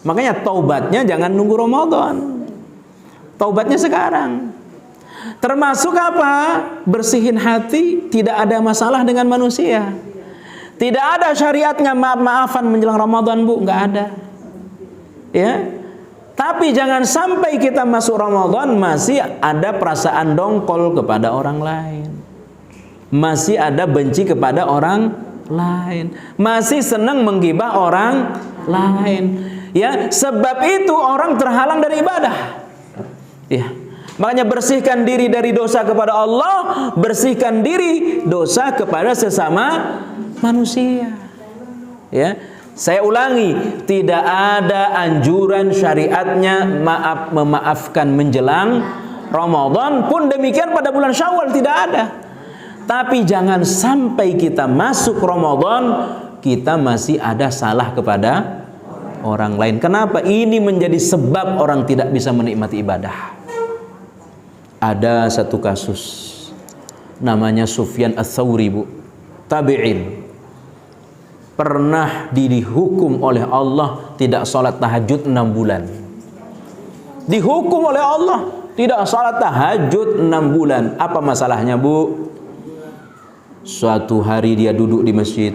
Makanya taubatnya jangan nunggu Ramadan. Taubatnya sekarang. Termasuk apa? Bersihin hati, tidak ada masalah dengan manusia. Tidak ada syariatnya maaf-maafan menjelang Ramadan, Bu, nggak ada. Ya. Tapi jangan sampai kita masuk Ramadan masih ada perasaan dongkol kepada orang lain. Masih ada benci kepada orang lain. Masih senang menggibah orang lain. Ya, sebab itu orang terhalang dari ibadah. Ya. Makanya bersihkan diri dari dosa kepada Allah, bersihkan diri dosa kepada sesama manusia. Ya, saya ulangi, tidak ada anjuran syariatnya memaafkan menjelang Ramadan, pun demikian pada bulan Syawal tidak ada. Tapi jangan sampai kita masuk Ramadan kita masih ada salah kepada orang lain. Kenapa? Ini menjadi sebab orang tidak bisa menikmati ibadah. Ada satu kasus namanya Sufyan Ats-Tsauri, Bu, tabi'in, pernah dihukum oleh Allah tidak salat tahajud 6 bulan. Dihukum oleh Allah tidak salat tahajud 6 bulan. Apa masalahnya, Bu? Suatu hari dia duduk di masjid,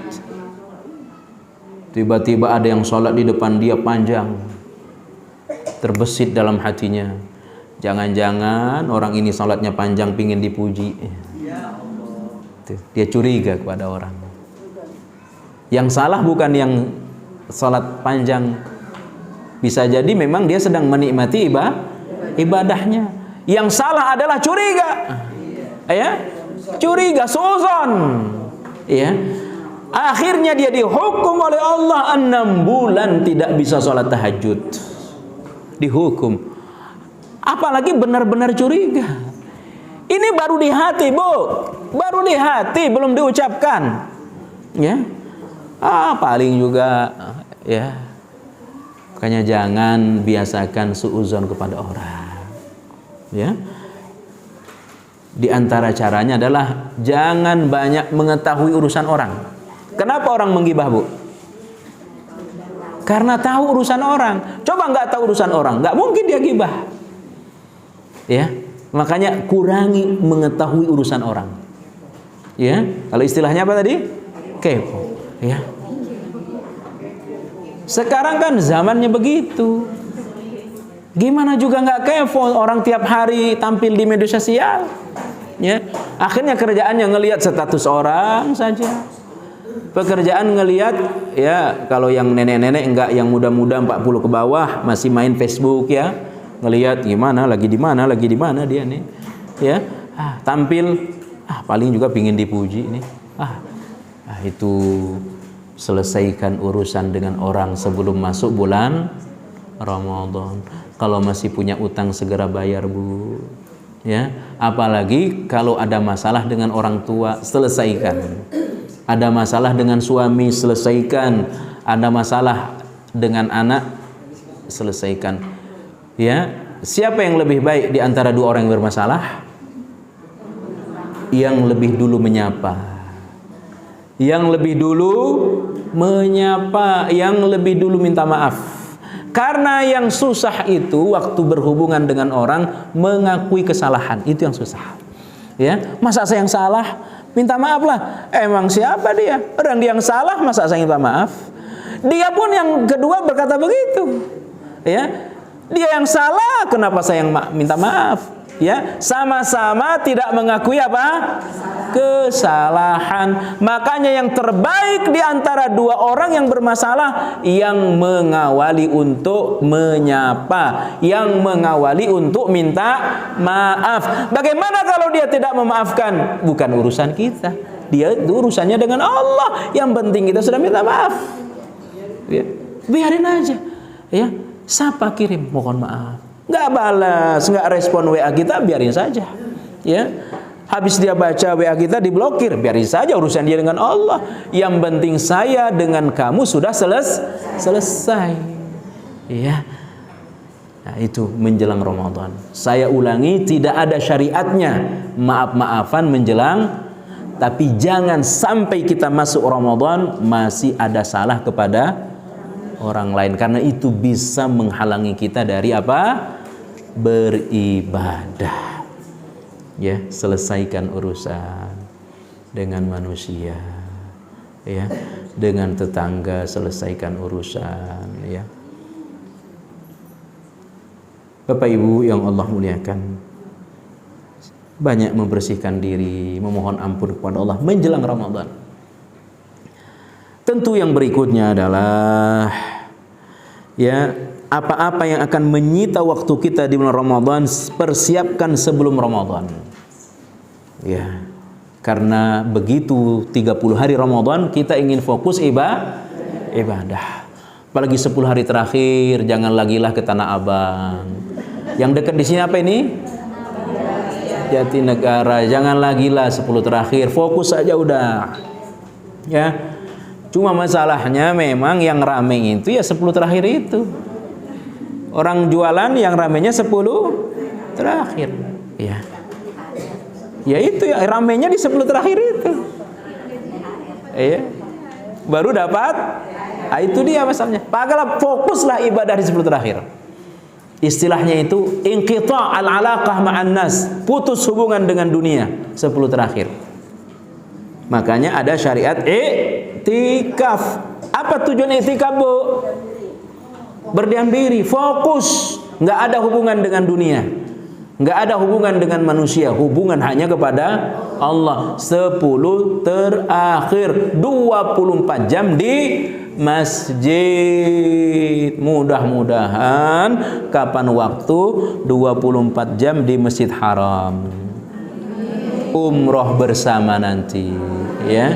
tiba-tiba ada yang salat di depan dia panjang. Terbesit dalam hatinya, jangan-jangan orang ini salatnya panjang pingin dipuji. Dia curiga kepada orang. Yang salah bukan yang salat panjang. Bisa jadi memang dia sedang menikmati ibadahnya. Yang salah adalah curiga. Ya? Curiga, suuzon. Ya. Akhirnya dia dihukum oleh Allah 6 bulan tidak bisa salat tahajud. Dihukum. Apalagi benar-benar curiga. Ini baru di hati, Bu. Baru di hati, belum diucapkan. Ya. Paling juga ya. Makanya jangan biasakan suuzon kepada orang. Ya. Di antara caranya adalah jangan banyak mengetahui urusan orang. Kenapa orang menggibah, Bu? Karena tahu urusan orang. Coba nggak tahu urusan orang, nggak mungkin dia gibah. Ya, makanya kurangi mengetahui urusan orang. Ya, kalau istilahnya apa tadi? Kepo. Ya. Sekarang kan zamannya begitu. Gimana juga nggak kepo, orang tiap hari tampil di media sosial. Ya, akhirnya kerjaannya ngelihat status orang saja. Pekerjaan ngelihat, ya, kalau yang nenek-nenek enggak, yang muda-muda 40 ke bawah masih main Facebook, ya. Ngelihat gimana, lagi di mana dia nih. Ya, tampil paling juga pingin dipuji nih. Itu selesaikan urusan dengan orang sebelum masuk bulan Ramadan. Kalau masih punya utang segera bayar, Bu. Ya, apalagi kalau ada masalah dengan orang tua, selesaikan. Ada masalah dengan suami, selesaikan. Ada masalah dengan anak, selesaikan. Ya, siapa yang lebih baik di antara dua orang yang bermasalah? Yang lebih dulu menyapa. Yang lebih dulu menyapa, yang lebih dulu minta maaf. Karena yang susah itu waktu berhubungan dengan orang mengakui kesalahan, itu yang susah. Ya, masa saya yang salah? Minta maaf lah. Emang siapa dia? Orang dia yang salah, masa saya minta maaf? Dia pun yang kedua berkata begitu. Ya. Dia yang salah, kenapa saya yang minta maaf? Ya, sama-sama tidak mengakui apa? Kesalahan. Makanya yang terbaik di antara dua orang yang bermasalah yang mengawali untuk menyapa, yang mengawali untuk minta maaf. Bagaimana kalau dia tidak memaafkan? Bukan urusan kita. Dia urusannya dengan Allah. Yang penting kita sudah minta maaf. Ya, biarin aja. Ya, siapa kirim mohon maaf. Nggak balas, nggak respon WA kita, biarin saja. Ya, habis dia baca WA kita diblokir, biarin saja, urusan dia dengan Allah. Yang penting saya dengan kamu sudah selesai. Ya, nah itu menjelang Ramadan. Saya ulangi, tidak ada syariatnya maaf-maafan menjelang. Tapi jangan sampai kita masuk Ramadan masih ada salah kepada orang lain, karena itu bisa menghalangi kita dari apa? Beribadah. Ya, selesaikan urusan dengan manusia, ya, dengan tetangga selesaikan urusan, ya. Bapak Ibu yang Allah muliakan, banyak membersihkan diri, memohon ampun kepada Allah menjelang Ramadan. Tentu yang berikutnya adalah ya, apa-apa yang akan menyita waktu kita di bulan Ramadan persiapkan sebelum Ramadan. Ya. Karena begitu 30 hari Ramadan kita ingin fokus ibadah. Apalagi 10 hari terakhir jangan lagi lah ke Tanah Abang. Yang dekat di sini apa ini? Jatinegara. Jangan lagi lah 10 terakhir, fokus saja udah. Ya. Cuma masalahnya memang yang rame itu ya 10 terakhir itu. Orang jualan yang ramenya 10 terakhir. Ya. Ya itu ya ramenya di 10 terakhir itu. Iya. Baru dapat. Nah, itu dia masalahnya. Maka fokuslah ibadah di 10 terakhir. Istilahnya itu inqita' al-alaqah ma'an nas. Putus hubungan dengan dunia 10 terakhir. Makanya ada syariat i'tikaf. Apa tujuan i'tikaf, Bu? Berdiam diri, fokus, nggak ada hubungan dengan dunia, nggak ada hubungan dengan manusia, hubungan hanya kepada Allah. 10 terakhir, 24 jam di masjid. Mudah-mudahan kapan waktu 24 jam di Masjid Haram. Umroh bersama nanti, ya.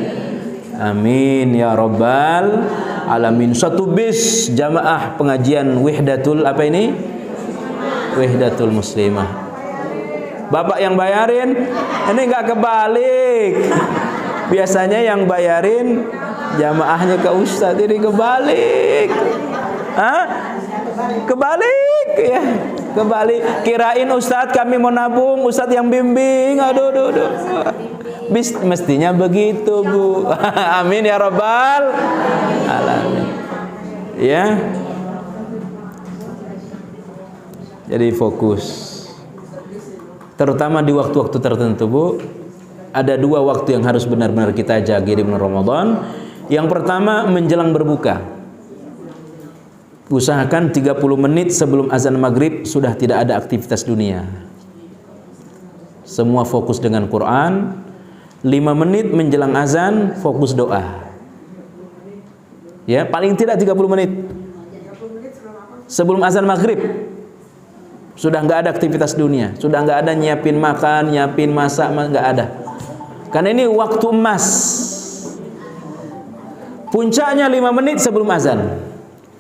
Amin ya rabbal alamin. Satu bis jamaah pengajian Wihdatul apa ini? Wihdatul Muslimah. Bapak yang bayarin, ini nggak kebalik. Biasanya yang bayarin jamaahnya ke ustadz, ini kebalik. Hah? Kebalik ya. Kebalik. Kirain ustadz kami mau nabung, ustadz yang bimbing. Aduh. Mestinya begitu, Bu. Amin ya rabbal alamin. Ya. Jadi fokus. Terutama di waktu-waktu tertentu, Bu. Ada 2 waktu yang harus benar-benar kita jaga di bulan Ramadan. Yang pertama menjelang berbuka. Usahakan 30 menit sebelum azan maghrib sudah tidak ada aktivitas dunia. Semua fokus dengan Quran. 5 menit menjelang azan fokus doa. Ya, paling tidak 30 menit. Sebelum azan maghrib sudah nggak ada aktivitas dunia, sudah nggak ada nyiapin makan, nyiapin masak, nggak ada. Karena ini waktu emas. Puncaknya 5 menit sebelum azan.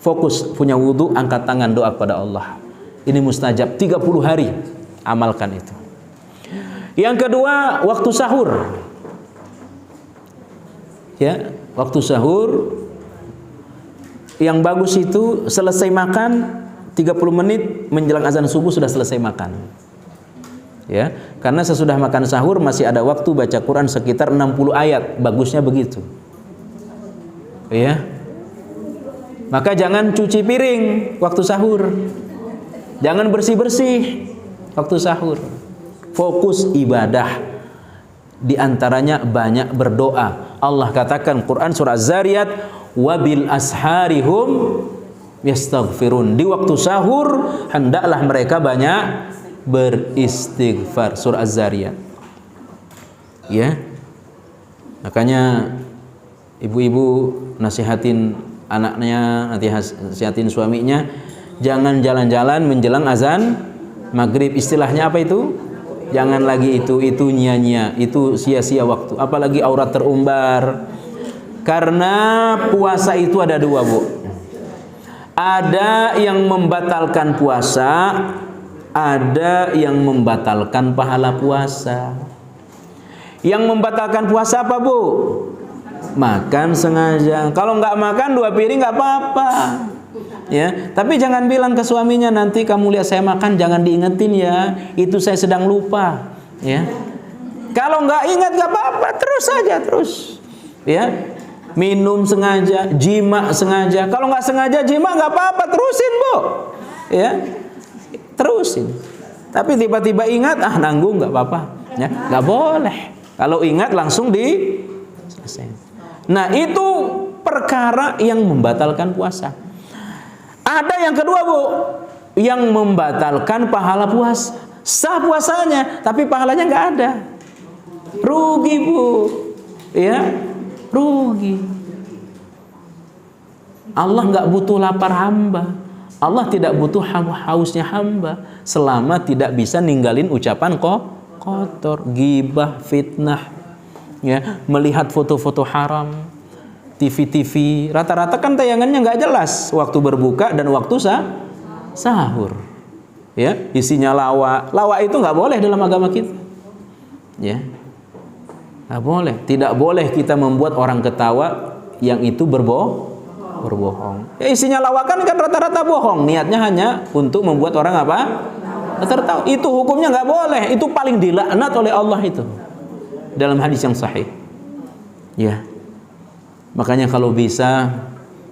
Fokus, punya wudhu, angkat tangan doa kepada Allah. Ini mustajab 30 hari. Amalkan itu. Yang kedua, waktu sahur. Ya, waktu sahur yang bagus itu selesai makan 30 menit menjelang azan subuh sudah selesai makan. Ya, karena sesudah makan sahur masih ada waktu baca Quran sekitar 60 ayat. Bagusnya begitu. Ya. Maka jangan cuci piring waktu sahur. Jangan bersih-bersih waktu sahur. Fokus ibadah. Di antaranya banyak berdoa. Allah katakan Quran surah Az-Zariyat, wabil asharihum yastaghfirun. Di waktu sahur hendaklah mereka banyak beristighfar. Surah Az-Zariyat. Ya. Makanya ibu-ibu nasihatin anaknya, nasihatin suaminya, jangan jalan-jalan menjelang azan maghrib. Istilahnya apa itu? Jangan lagi itu nyia-nyia, itu sia-sia waktu. Apalagi aurat terumbar. Karena puasa itu ada dua, Bu. Ada yang membatalkan puasa, ada yang membatalkan pahala puasa. Yang membatalkan puasa apa, Bu? Makan sengaja. Kalau nggak makan 2 piring nggak apa-apa. Ya, tapi jangan bilang ke suaminya, nanti kamu lihat saya makan jangan diingetin ya, itu saya sedang lupa. Ya, kalau nggak ingat nggak apa-apa, terus saja terus. Ya, minum sengaja, jima sengaja. Kalau nggak sengaja jima nggak apa-apa, terusin, Bu. Ya, terusin. Tapi tiba-tiba ingat, nanggung nggak apa-apa. Ya, nggak boleh. Kalau ingat langsung selesai. Nah, itu perkara yang membatalkan puasa. Ada yang kedua, Bu, yang membatalkan pahala puasa. Sah puasanya, tapi pahalanya nggak ada. Rugi, Bu. Ya, rugi. Allah nggak butuh lapar hamba. Allah tidak butuh hausnya hamba selama tidak bisa ninggalin ucapan kotor, gibah, fitnah, ya, melihat foto-foto haram, TV, rata-rata kan tayangannya nggak jelas waktu berbuka dan waktu sahur. Ya, isinya lawa. Lawa itu nggak boleh dalam agama kita. Ya, nggak boleh. Tidak boleh kita membuat orang ketawa yang itu berbohong. Ya, isinya lawa kan rata-rata bohong. Niatnya hanya untuk membuat orang apa? Tertawa. Itu hukumnya nggak boleh. Itu paling dilaknat oleh Allah itu. Dalam hadis yang sahih. Ya. Makanya kalau bisa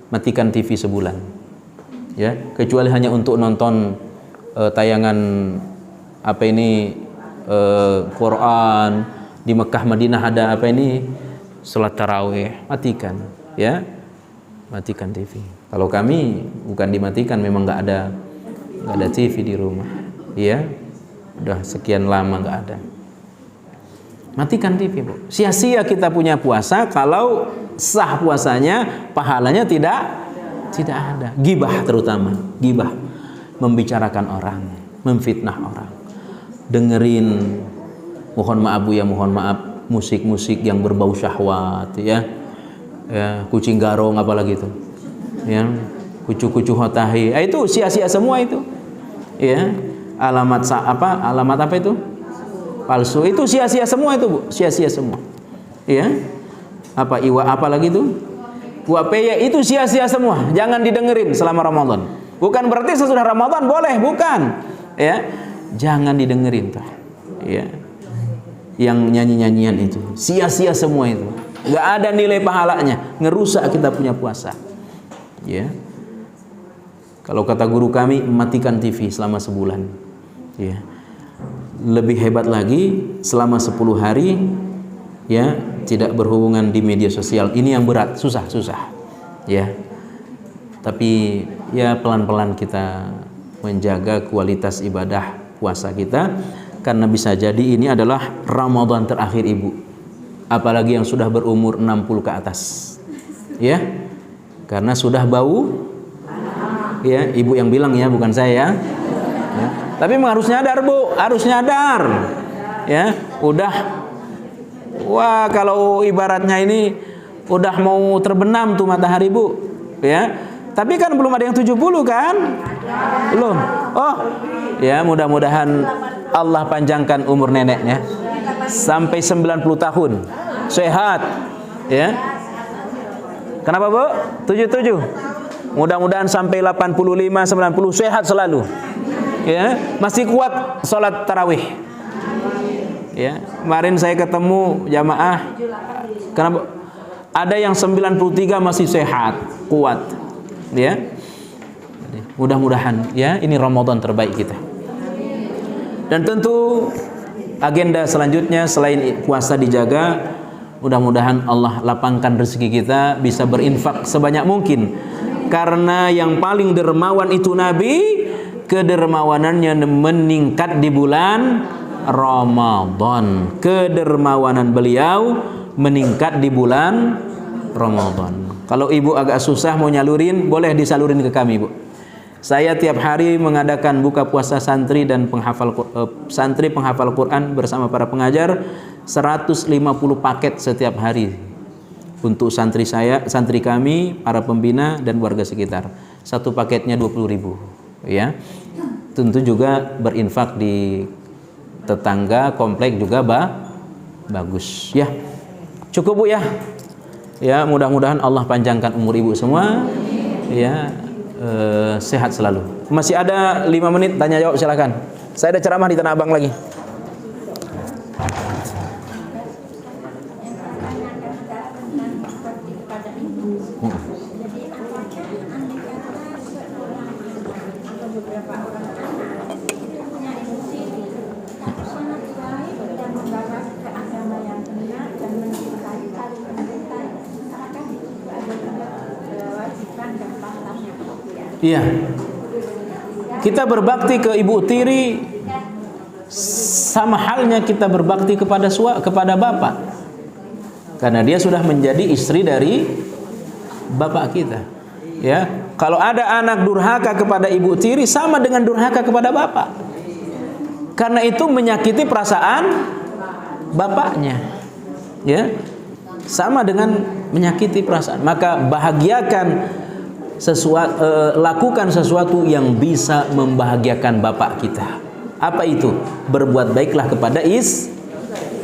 matikan TV sebulan, ya, kecuali hanya untuk nonton tayangan Quran di Mekah Madinah, ada salat tarawih, matikan, ya, matikan TV. Kalau kami bukan dimatikan, memang nggak ada TV di rumah, ya, udah sekian lama nggak ada. Matikan TV, Bu. Sia-sia kita punya puasa kalau sah puasanya, pahalanya tidak ada. Gibah terutama, gibah, membicarakan orang, memfitnah orang. Dengerin, mohon maaf Bu ya, mohon maaf, musik-musik yang berbau syahwat, ya. Ya, kucing garong apalagi itu. Ya, kucu-kucu hotahi. Itu sia-sia semua itu. Ya. Alamat apa itu? Palsu. Itu sia-sia semua itu, Bu. Sia-sia semua. Ya. Apa lagi itu? Wapeye itu sia-sia semua. Jangan didengerin selama Ramadan. Bukan berarti sesudah Ramadan boleh, bukan. Ya. Jangan didengerin tuh. Ya. Yang nyanyi-nyanyian itu. Sia-sia semua itu. Enggak ada nilai pahalanya. Ngerusak kita punya puasa. Ya. Kalau kata guru kami, matikan TV selama sebulan. Ya. Lebih hebat lagi, selama 10 hari, ya, tidak berhubungan di media sosial. Ini yang berat, susah, ya. Tapi ya pelan-pelan kita menjaga kualitas ibadah puasa kita, karena bisa jadi ini adalah Ramadan terakhir Ibu. Apalagi yang sudah berumur 60 ke atas, ya, karena sudah bau, ya, Ibu yang bilang ya, bukan saya. Ya. Tapi memang harus nyadar, Bu, harus nyadar, ya, udah. Wah, kalau ibaratnya ini udah mau terbenam tuh matahari, Bu. Ya. Tapi kan belum ada yang 70 kan? Belum. Oh. Ya, mudah-mudahan Allah panjangkan umur neneknya sampai 90 tahun. Sehat. Ya. Kenapa, Bu? 77. Mudah-mudahan sampai 85, 90 sehat selalu. Ya, masih kuat sholat tarawih. Ya, kemarin saya ketemu jamaah, kenapa ada yang 93 masih sehat, kuat. Ya, mudah-mudahan ya ini Ramadan terbaik kita. Dan tentu agenda selanjutnya selain puasa dijaga, Mudah-mudahan Allah lapangkan rezeki kita, bisa berinfak sebanyak mungkin. Karena yang paling dermawan itu Nabi, kedermawanannya meningkat di bulan Ramadan. Kedermawanan beliau meningkat di bulan Ramadan. Kalau ibu agak susah mau nyalurin, boleh disalurin ke kami, Bu. Saya tiap hari mengadakan buka puasa santri dan penghafal Quran bersama para pengajar, 150 paket setiap hari untuk santri saya, santri kami, para pembina dan warga sekitar. Satu paketnya 20.000, ya. Tentu juga berinfak di tetangga, komplek juga bagus, ya. Cukup, Bu, ya. Ya, mudah-mudahan Allah panjangkan umur ibu semua, ya, sehat selalu. Masih ada 5 menit tanya jawab, silakan. Saya ada ceramah di Tanah Abang lagi. Iya. Kita berbakti ke ibu tiri sama halnya kita berbakti kepada bapak. Karena dia sudah menjadi istri dari bapak kita. Ya, kalau ada anak durhaka kepada ibu tiri sama dengan durhaka kepada bapak. Karena itu menyakiti perasaan bapaknya. Ya. Sama dengan menyakiti perasaan. Maka bahagiakan lakukan sesuatu yang bisa membahagiakan bapak kita. Apa itu? Berbuat baiklah kepada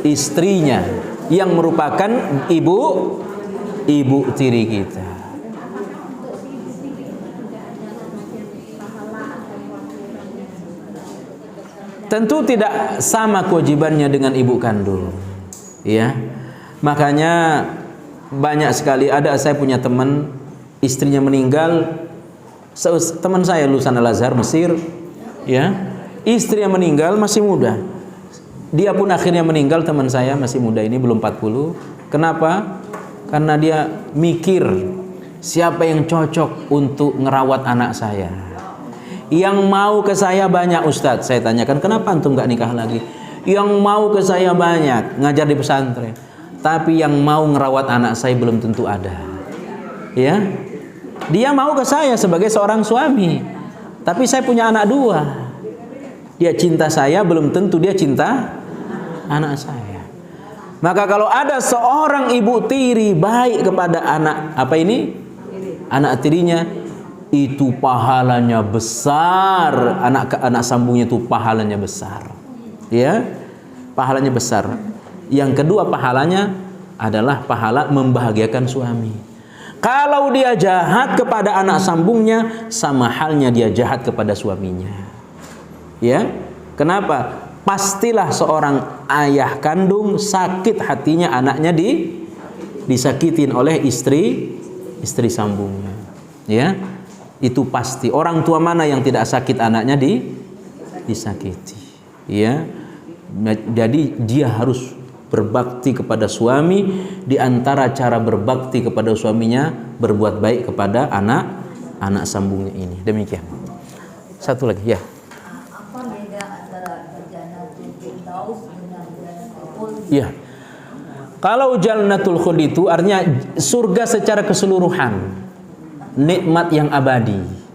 istrinya yang merupakan ibu tiri kita. Tentu tidak sama kewajibannya dengan ibu kandung, ya. Makanya banyak sekali saya punya teman, istrinya meninggal, teman saya lulusan Al-Azhar Mesir, ya, istrinya meninggal masih muda, dia pun akhirnya meninggal, teman saya masih muda ini belum 40. Kenapa? Karena dia mikir siapa yang cocok untuk ngerawat anak saya. Yang mau ke saya banyak, Ustadz. Saya tanyakan, kenapa antum gak nikah lagi? Yang mau ke saya banyak, ngajar di pesantren, tapi yang mau ngerawat anak saya belum tentu ada, ya. Dia mau ke saya sebagai seorang suami, tapi saya punya anak 2. Dia cinta saya, belum tentu dia cinta anak saya. Maka kalau ada seorang ibu tiri baik kepada anak tirinya, itu pahalanya besar. Anak sambungnya itu pahalanya besar, ya, pahalanya besar. Yang kedua pahalanya adalah pahala membahagiakan suami. Kalau dia jahat kepada anak sambungnya, sama halnya dia jahat kepada suaminya. Ya, kenapa? Pastilah seorang ayah kandung sakit hatinya anaknya disakitin oleh istri sambungnya. Ya, itu pasti. Orang tua mana yang tidak sakit anaknya disakiti? Ya, jadi dia harus berbakti kepada suami. Di antara cara berbakti kepada suaminya, berbuat baik kepada anak sambungnya ini. Demikian. Satu lagi, ya. Apa beda antara Jannatul Firdaus dengan Jannatul Khuld? Ya. Kalau Jannatul Khuld itu artinya surga secara keseluruhan, nikmat yang abadi.